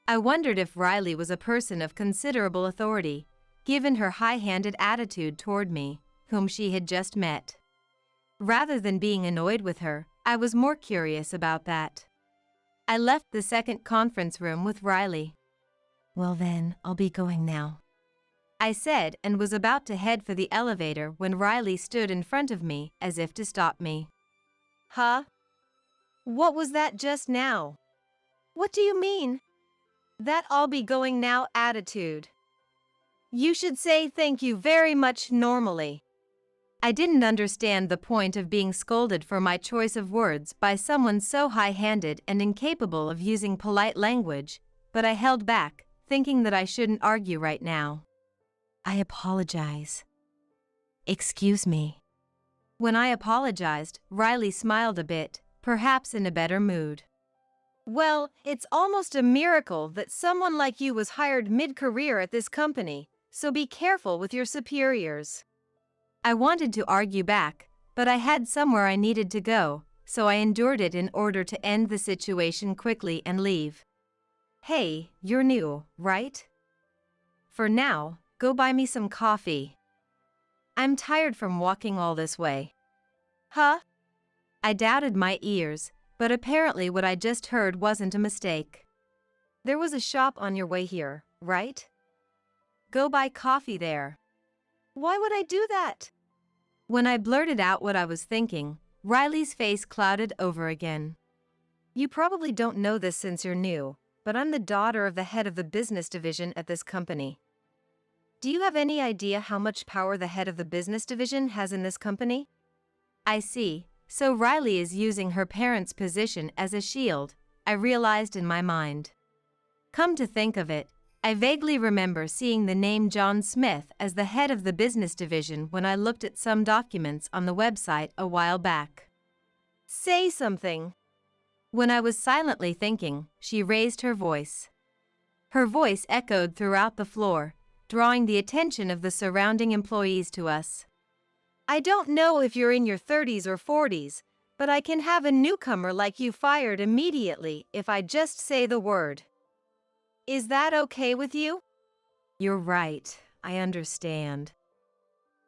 I wondered if Riley was a person of considerable authority, given her high-handed attitude toward me, whom she had just met. Rather than being annoyed with her, I was more curious about that. I left the second conference room with Riley. Well then, I'll be going now, I said, and was about to head for the elevator when Riley stood in front of me as if to stop me. Huh? What was that just now? What do you mean? That "I'll be going now" attitude. You should say thank you very much normally. I didn't understand the point of being scolded for my choice of words by someone so high-handed and incapable of using polite language, but I held back, thinking that I shouldn't argue right now. I apologize. Excuse me. When I apologized, Riley smiled a bit, perhaps in a better mood. Well, it's almost a miracle that someone like you was hired mid-career at this company, so be careful with your superiors. I wanted to argue back, but I had somewhere I needed to go, so I endured it in order to end the situation quickly and leave. Hey, you're new, right? For now, go buy me some coffee. I'm tired from walking all this way. Huh? I doubted my ears, but apparently what I just heard wasn't a mistake. There was a shop on your way here, right? Go buy coffee there. Why would I do that? When I blurted out what I was thinking, Riley's face clouded over again. You probably don't know this since you're new, but I'm the daughter of the head of the business division at this company. Do you have any idea how much power the head of the business division has in this company? I see, so Riley is using her parents' position as a shield, I realized in my mind. Come to think of it, I vaguely remember seeing the name John Smith as the head of the business division when I looked at some documents on the website a while back. Say something. When I was silently thinking, she raised her voice. Her voice echoed throughout the floor, drawing the attention of the surrounding employees to us. I don't know if you're in your 30s or 40s, but I can have a newcomer like you fired immediately if I just say the word. Is that okay with you? You're right, I understand.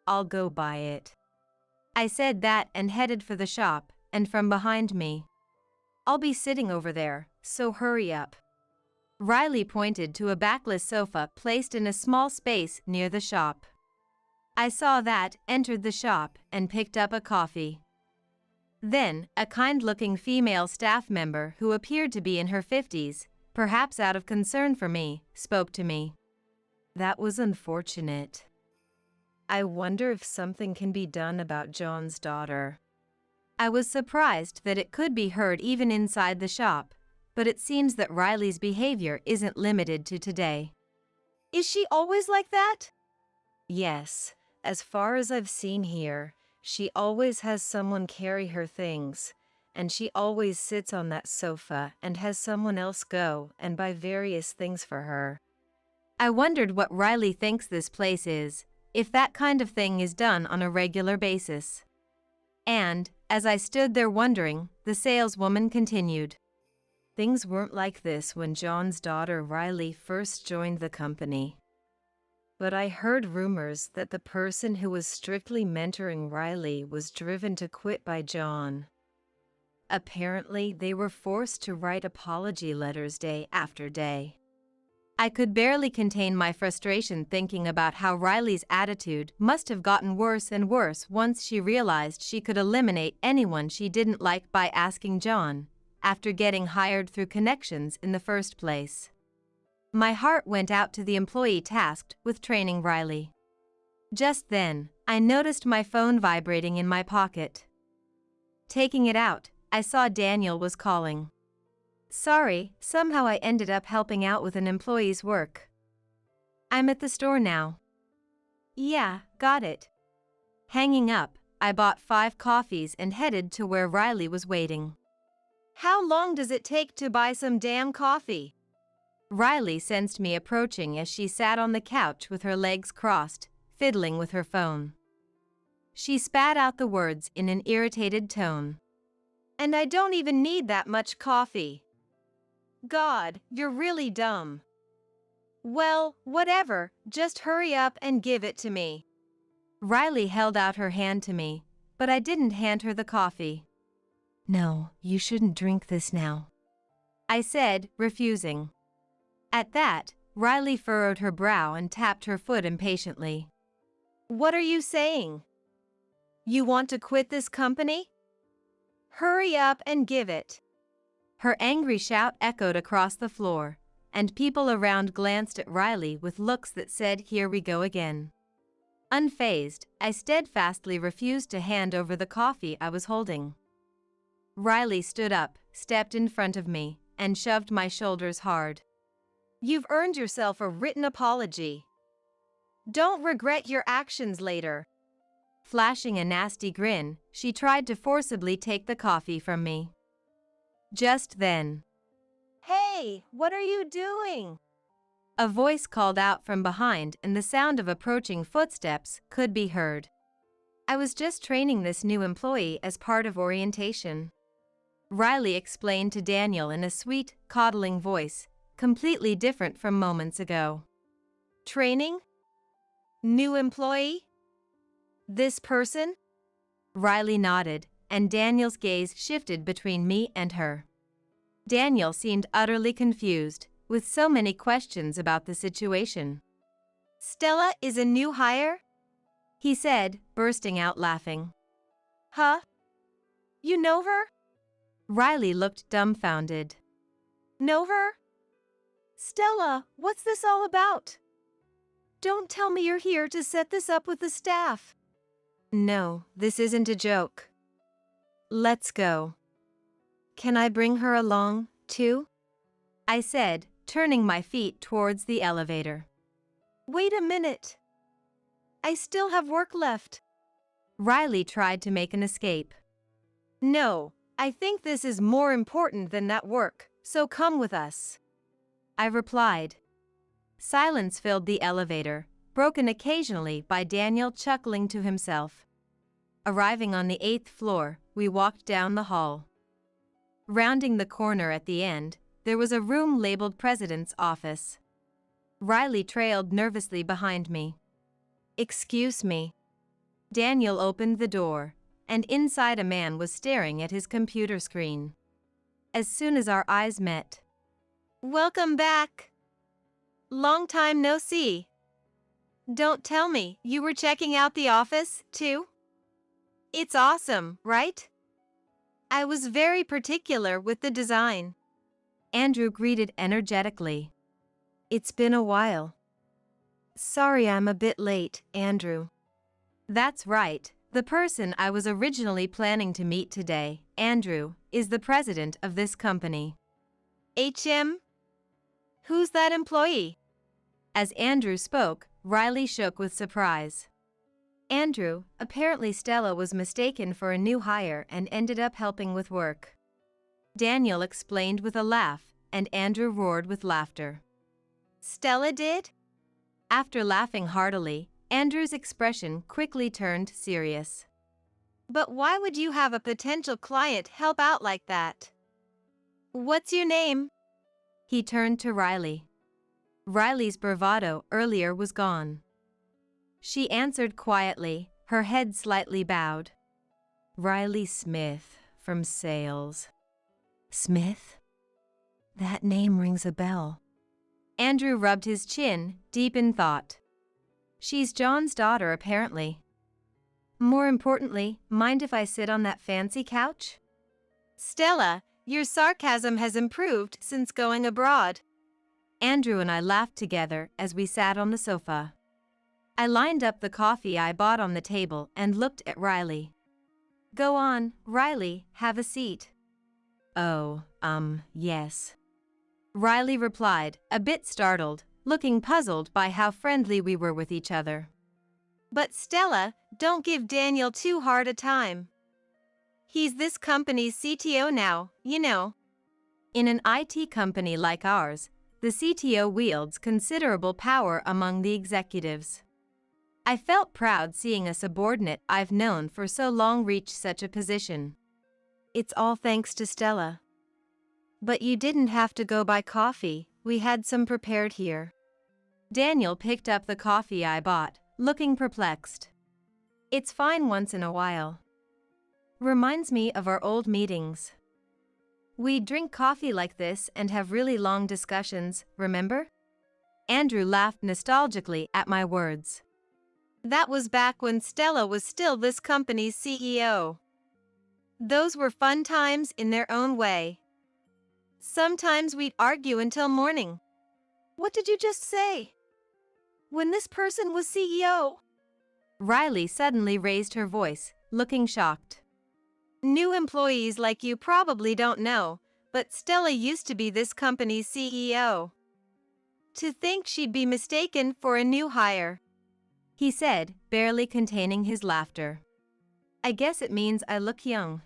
I'll go buy it. I said that and headed for the shop, and from behind me. I'll be sitting over there, so hurry up. Riley pointed to a backless sofa placed in a small space near the shop. I saw that, entered the shop, and picked up a coffee. Then, a kind-looking female staff member who appeared to be in her 50s, perhaps out of concern for me, spoke to me. That was unfortunate. I wonder if something can be done about John's daughter. I was surprised that it could be heard even inside the shop, but it seems that Riley's behavior isn't limited to today. Is she always like that? Yes, as far as I've seen here, she always has someone carry her things, and she always sits on that sofa and has someone else go and buy various things for her. I wondered what Riley thinks this place is, if that kind of thing is done on a regular basis. And, as I stood there wondering, the saleswoman continued. Things weren't like this when John's daughter Riley first joined the company. But I heard rumors that the person who was strictly mentoring Riley was driven to quit by John. Apparently, they were forced to write apology letters day after day. I could barely contain my frustration thinking about how Riley's attitude must have gotten worse and worse once she realized she could eliminate anyone she didn't like by asking John, after getting hired through connections in the first place. My heart went out to the employee tasked with training Riley. Just then, I noticed my phone vibrating in my pocket. Taking it out, I saw Daniel was calling. Sorry, somehow I ended up helping out with an employee's work. I'm at the store now. Yeah, got it. Hanging up, I bought 5 coffees and headed to where Riley was waiting. How long does it take to buy some damn coffee? Riley sensed me approaching as she sat on the couch with her legs crossed, fiddling with her phone. She spat out the words in an irritated tone. And I don't even need that much coffee. God, you're really dumb. Well, whatever, just hurry up and give it to me. Riley held out her hand to me, but I didn't hand her the coffee. No, you shouldn't drink this now. I said, refusing. At that, Riley furrowed her brow and tapped her foot impatiently. What are you saying? You want to quit this company? Hurry up and give it. Her angry shout echoed across the floor, and people around glanced at Riley with looks that said, "Here we go again." Unfazed, I steadfastly refused to hand over the coffee I was holding. Riley stood up, stepped in front of me, and shoved my shoulders hard. You've earned yourself a written apology. Don't regret your actions later. Flashing a nasty grin, she tried to forcibly take the coffee from me. Just then, Hey, what are you doing? a voice called out from behind and the sound of approaching footsteps could be heard. I was just training this new employee as part of orientation. Riley explained to Daniel in a sweet, coddling voice, completely different from moments ago. Training? New employee? This person? Riley nodded, and Daniel's gaze shifted between me and her. Daniel seemed utterly confused, with so many questions about the situation. Stella is a new hire? He said, bursting out laughing. Huh? You know her? Riley looked dumbfounded. Know her? Stella, what's this all about? Don't tell me you're here to set this up with the staff. No, this isn't a joke. Let's go. Can I bring her along, too? I said, turning my feet towards the elevator. Wait a minute. I still have work left. Riley tried to make an escape. No, I think this is more important than that work, so come with us. I replied. Silence filled the elevator, broken occasionally by Daniel chuckling to himself. Arriving on the 8th floor, we walked down the hall. Rounding the corner at the end, there was a room labeled President's Office. Riley trailed nervously behind me. Excuse me. Daniel opened the door, and inside a man was staring at his computer screen. As soon as our eyes met. Welcome back. Long time no see. Don't tell me you were checking out the office, too? It's awesome, right? I was very particular with the design. Andrew greeted energetically. It's been a while. Sorry I'm a bit late, Andrew. That's right. The person I was originally planning to meet today, Andrew, is the president of this company. HM? Who's that employee? As Andrew spoke, Riley shook with surprise. Andrew, apparently Stella was mistaken for a new hire and ended up helping with work. Daniel explained with a laugh, and Andrew roared with laughter. Stella did? After laughing heartily, Andrew's expression quickly turned serious. But why would you have a potential client help out like that? What's your name? He turned to Riley. Riley's bravado earlier was gone. She answered quietly, her head slightly bowed. Riley Smith, from sales. Smith? That name rings a bell. Andrew rubbed his chin, deep in thought. She's John's daughter, apparently. More importantly, mind if I sit on that fancy couch? Stella, your sarcasm has improved since going abroad. Andrew and I laughed together as we sat on the sofa. I lined up the coffee I bought on the table and looked at Riley. Go on, Riley, have a seat. Oh, yes. Riley replied, a bit startled, looking puzzled by how friendly we were with each other. But Stella, don't give Daniel too hard a time. He's this company's CTO now, you know. In an IT company like ours, the CTO wields considerable power among the executives. I felt proud seeing a subordinate I've known for so long reach such a position. It's all thanks to Stella. But you didn't have to go buy coffee, we had some prepared here. Daniel picked up the coffee I bought, looking perplexed. It's fine once in a while. Reminds me of our old meetings. We'd drink coffee like this and have really long discussions, remember? Andrew laughed nostalgically at my words. That was back when Stella was still this company's CEO. Those were fun times in their own way. Sometimes we'd argue until morning. What did you just say? When this person was CEO? Riley suddenly raised her voice, looking shocked. New employees like you probably don't know, but Stella used to be this company's CEO. To think she'd be mistaken for a new hire, He said, barely containing his laughter. I guess it means I look young.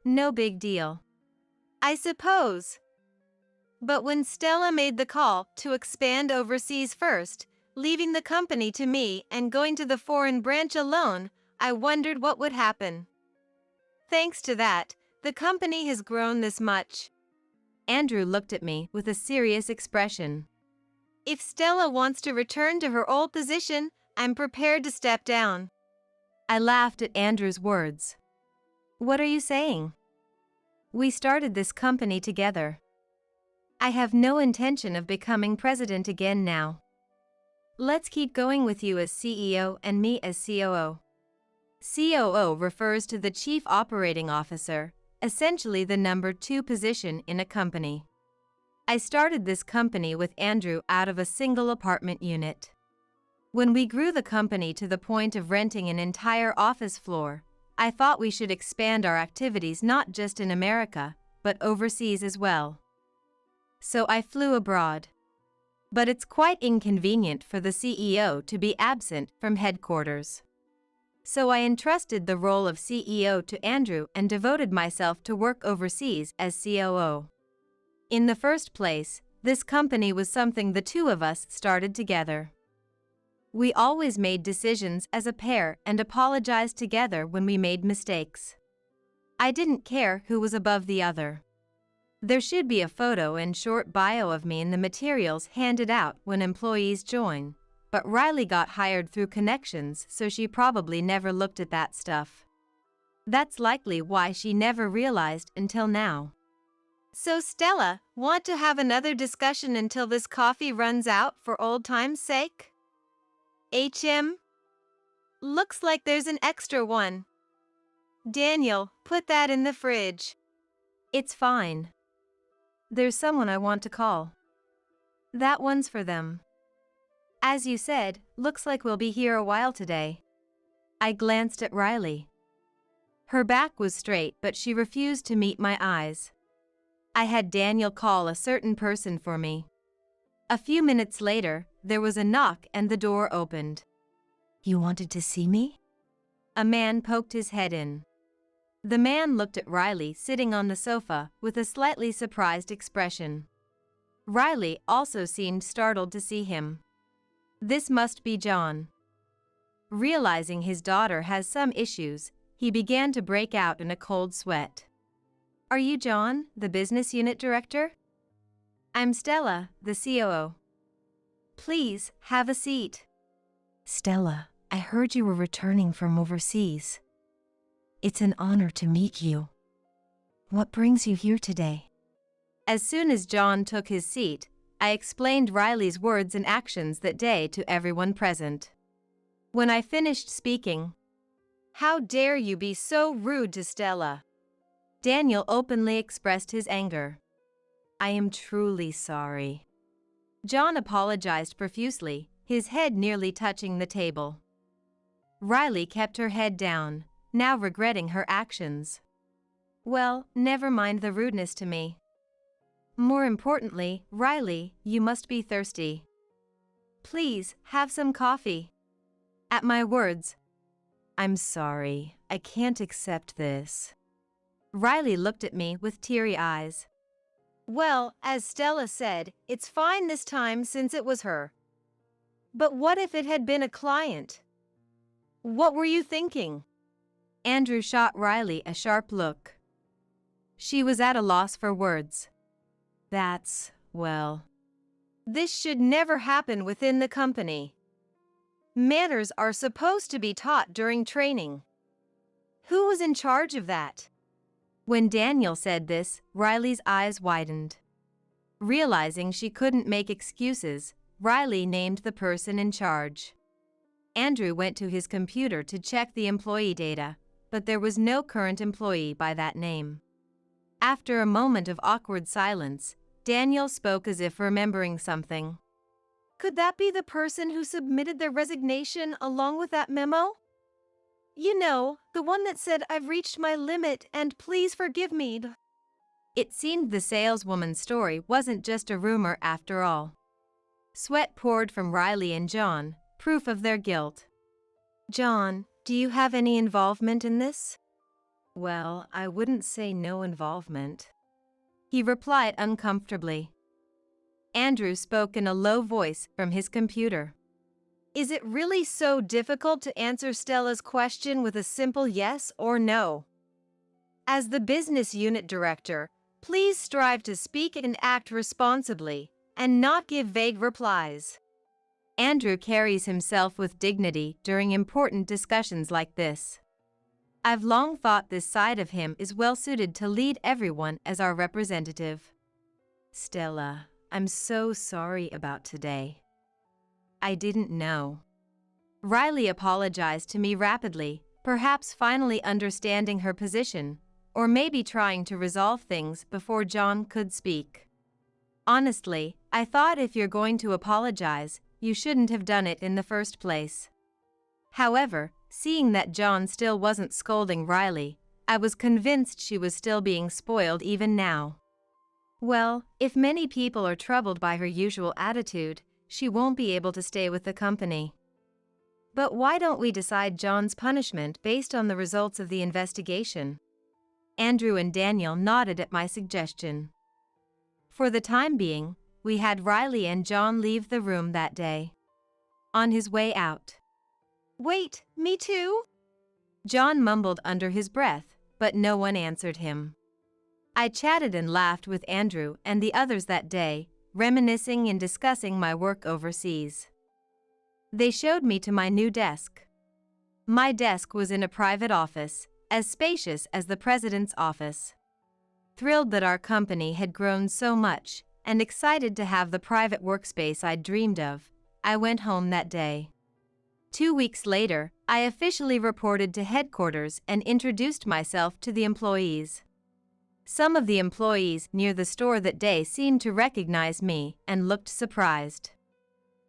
No big deal. I suppose. But when Stella made the call to expand overseas first, leaving the company to me and going to the foreign branch alone, I wondered what would happen. Thanks to that, the company has grown this much. Andrew looked at me with a serious expression. If Stella wants to return to her old position, I'm prepared to step down. I laughed at Andrew's words. What are you saying? We started this company together. I have no intention of becoming president again now. Let's keep going with you as CEO and me as COO. COO refers to the Chief Operating Officer, essentially the number 2 position in a company. I started this company with Andrew out of a single apartment unit. When we grew the company to the point of renting an entire office floor, I thought we should expand our activities not just in America, but overseas as well. So I flew abroad. But it's quite inconvenient for the CEO to be absent from headquarters. So I entrusted the role of CEO to Andrew and devoted myself to work overseas as COO. In the first place, this company was something the two of us started together. We always made decisions as a pair and apologized together when we made mistakes. I didn't care who was above the other. There should be a photo and short bio of me in the materials handed out when employees join, but Riley got hired through connections, so she probably never looked at that stuff. That's likely why she never realized until now. So Stella, want to have another discussion until this coffee runs out for old time's sake? Looks like there's an extra one. Daniel, put that in the fridge. It's fine. There's someone I want to call. That one's for them. As you said, looks like we'll be here a while today. I glanced at Riley. Her back was straight, but she refused to meet my eyes. I had Daniel call a certain person for me. A few minutes later, there was a knock and the door opened. You wanted to see me? A man poked his head in. The man looked at Riley sitting on the sofa with a slightly surprised expression. Riley also seemed startled to see him. This must be John. Realizing his daughter has some issues, he began to break out in a cold sweat. Are you John, the business unit director? I'm Stella, the COO. Please, have a seat. Stella, I heard you were returning from overseas. It's an honor to meet you. What brings you here today? As soon as John took his seat, I explained Riley's words and actions that day to everyone present. When I finished speaking, How dare you be so rude to Stella? Daniel openly expressed his anger. I am truly sorry. John apologized profusely, his head nearly touching the table. Riley kept her head down, now regretting her actions. Well, never mind the rudeness to me. More importantly, Riley, you must be thirsty. Please, have some coffee. At my words, I'm sorry, I can't accept this. Riley looked at me with teary eyes. Well, as Stella said, it's fine this time since it was her. But what if it had been a client? What were you thinking? Andrew shot Riley a sharp look. She was at a loss for words. Well. This should never happen within the company. Manners are supposed to be taught during training. Who was in charge of that? When Daniel said this, Riley's eyes widened. Realizing she couldn't make excuses, Riley named the person in charge. Andrew went to his computer to check the employee data, but there was no current employee by that name. After a moment of awkward silence, Daniel spoke as if remembering something. Could that be the person who submitted their resignation along with that memo? You know, the one that said, "I've reached my limit and please forgive me." It seemed the saleswoman's story wasn't just a rumor after all. Sweat poured from Riley and John, proof of their guilt. John, do you have any involvement in this? Well, I wouldn't say no involvement, he replied uncomfortably. Andrew spoke in a low voice from his computer. Is it really so difficult to answer Stella's question with a simple yes or no? As the business unit director, please strive to speak and act responsibly, and not give vague replies. Andrew carries himself with dignity during important discussions like this. I've long thought this side of him is well suited to lead everyone as our representative. Stella, I'm so sorry about today. I didn't know. Riley apologized to me rapidly, perhaps finally understanding her position, or maybe trying to resolve things before John could speak. Honestly, I thought if you're going to apologize, you shouldn't have done it in the first place. However, seeing that John still wasn't scolding Riley, I was convinced she was still being spoiled even now. Well, if many people are troubled by her usual attitude, she won't be able to stay with the company. But why don't we decide John's punishment based on the results of the investigation? Andrew and Daniel nodded at my suggestion. For the time being, we had Riley and John leave the room that day. On his way out. Wait, me too? John mumbled under his breath, but no one answered him. I chatted and laughed with Andrew and the others that day, reminiscing and discussing my work overseas. They showed me to my new desk. My desk was in a private office, as spacious as the president's office. Thrilled that our company had grown so much, and excited to have the private workspace I'd dreamed of, I went home that day. 2 weeks later, I officially reported to headquarters and introduced myself to the employees. Some of the employees near the store that day seemed to recognize me and looked surprised.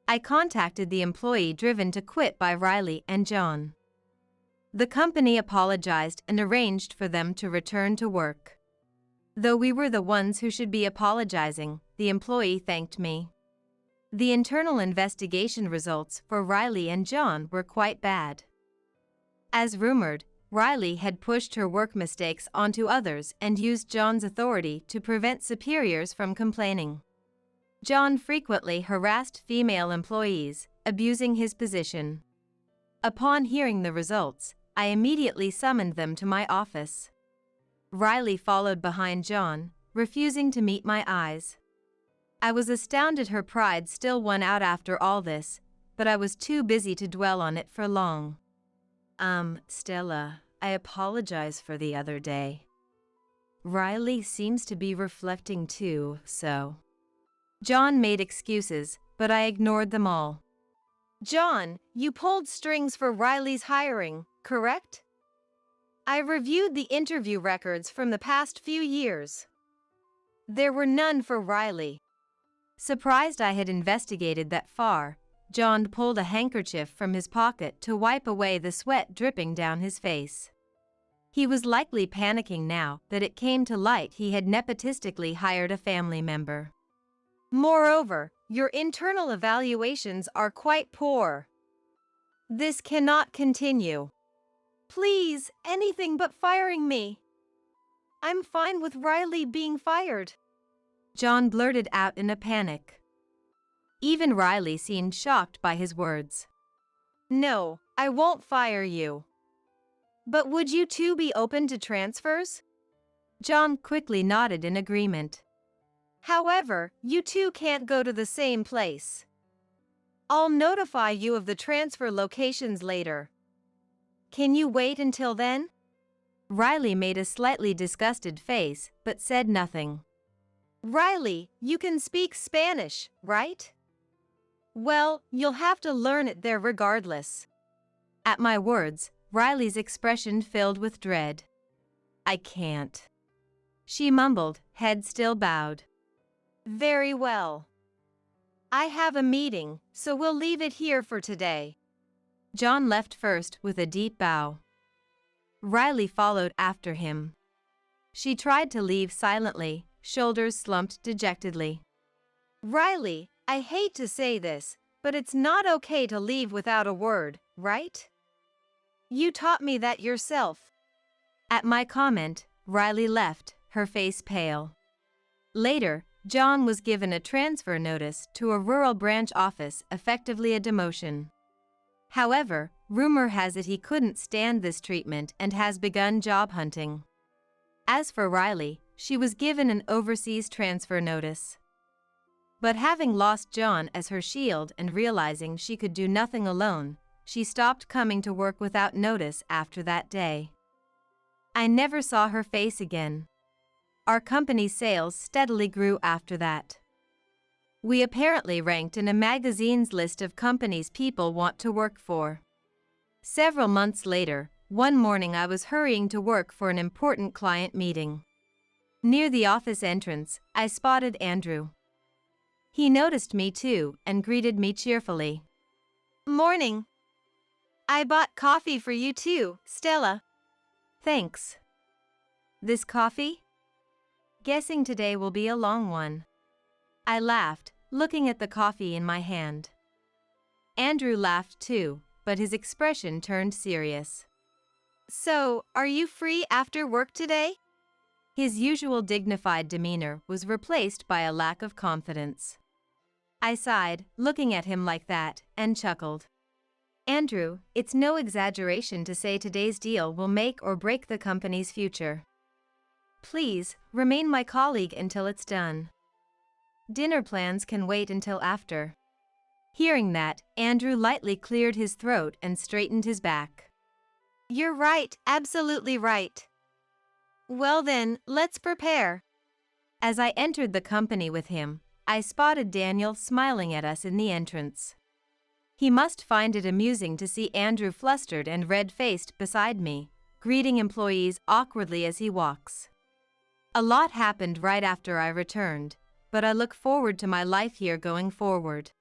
I contacted the employee driven to quit by Riley and John. The company apologized and arranged for them to return to work. Though we were the ones who should be apologizing, the employee thanked me. The internal investigation results for Riley and John were quite bad. As rumored, Riley had pushed her work mistakes onto others and used John's authority to prevent superiors from complaining. John frequently harassed female employees, abusing his position. Upon hearing the results, I immediately summoned them to my office. Riley followed behind John, refusing to meet my eyes. I was astounded her pride still won out after all this, but I was too busy to dwell on it for long. Stella, I apologize for the other day. Riley seems to be reflecting too, so. John made excuses, but I ignored them all. John, you pulled strings for Riley's hiring, correct? I reviewed the interview records from the past few years. There were none for Riley. Surprised I had investigated that far, John pulled a handkerchief from his pocket to wipe away the sweat dripping down his face. He was likely panicking now that it came to light he had nepotistically hired a family member. Moreover, your internal evaluations are quite poor. This cannot continue. Please, anything but firing me. I'm fine with Riley being fired. John blurted out in a panic. Even Riley seemed shocked by his words. No, I won't fire you. But would you two be open to transfers? John quickly nodded in agreement. However, you two can't go to the same place. I'll notify you of the transfer locations later. Can you wait until then? Riley made a slightly disgusted face, but said nothing. Riley, you can speak Spanish, right? Well, you'll have to learn it there regardless. At my words, Riley's expression filled with dread. I can't. She mumbled, head still bowed. Very well. I have a meeting, so we'll leave it here for today. John left first with a deep bow. Riley followed after him. She tried to leave silently, shoulders slumped dejectedly. Riley, I hate to say this, but it's not okay to leave without a word, right? You taught me that yourself. At my comment, Riley left, her face pale. Later, John was given a transfer notice to a rural branch office, effectively a demotion. However, rumor has it he couldn't stand this treatment and has begun job hunting. As for Riley, she was given an overseas transfer notice. But having lost John as her shield and realizing she could do nothing alone, she stopped coming to work without notice after that day. I never saw her face again. Our company's sales steadily grew after that. We apparently ranked in a magazine's list of companies people want to work for. Several months later, one morning I was hurrying to work for an important client meeting. Near the office entrance, I spotted Andrew. He noticed me too and greeted me cheerfully. Morning. I bought coffee for you too, Stella. Thanks. This coffee? Guessing today will be a long one. I laughed, looking at the coffee in my hand. Andrew laughed too, but his expression turned serious. So, are you free after work today? His usual dignified demeanor was replaced by a lack of confidence. I sighed, looking at him like that, and chuckled. Andrew, it's no exaggeration to say today's deal will make or break the company's future. Please, remain my colleague until it's done. Dinner plans can wait until after. Hearing that, Andrew lightly cleared his throat and straightened his back. You're right, absolutely right. Well then, let's prepare. As I entered the company with him, I spotted Daniel smiling at us in the entrance. He must find it amusing to see Andrew flustered and red-faced beside me, greeting employees awkwardly as he walks. A lot happened right after I returned, but I look forward to my life here going forward.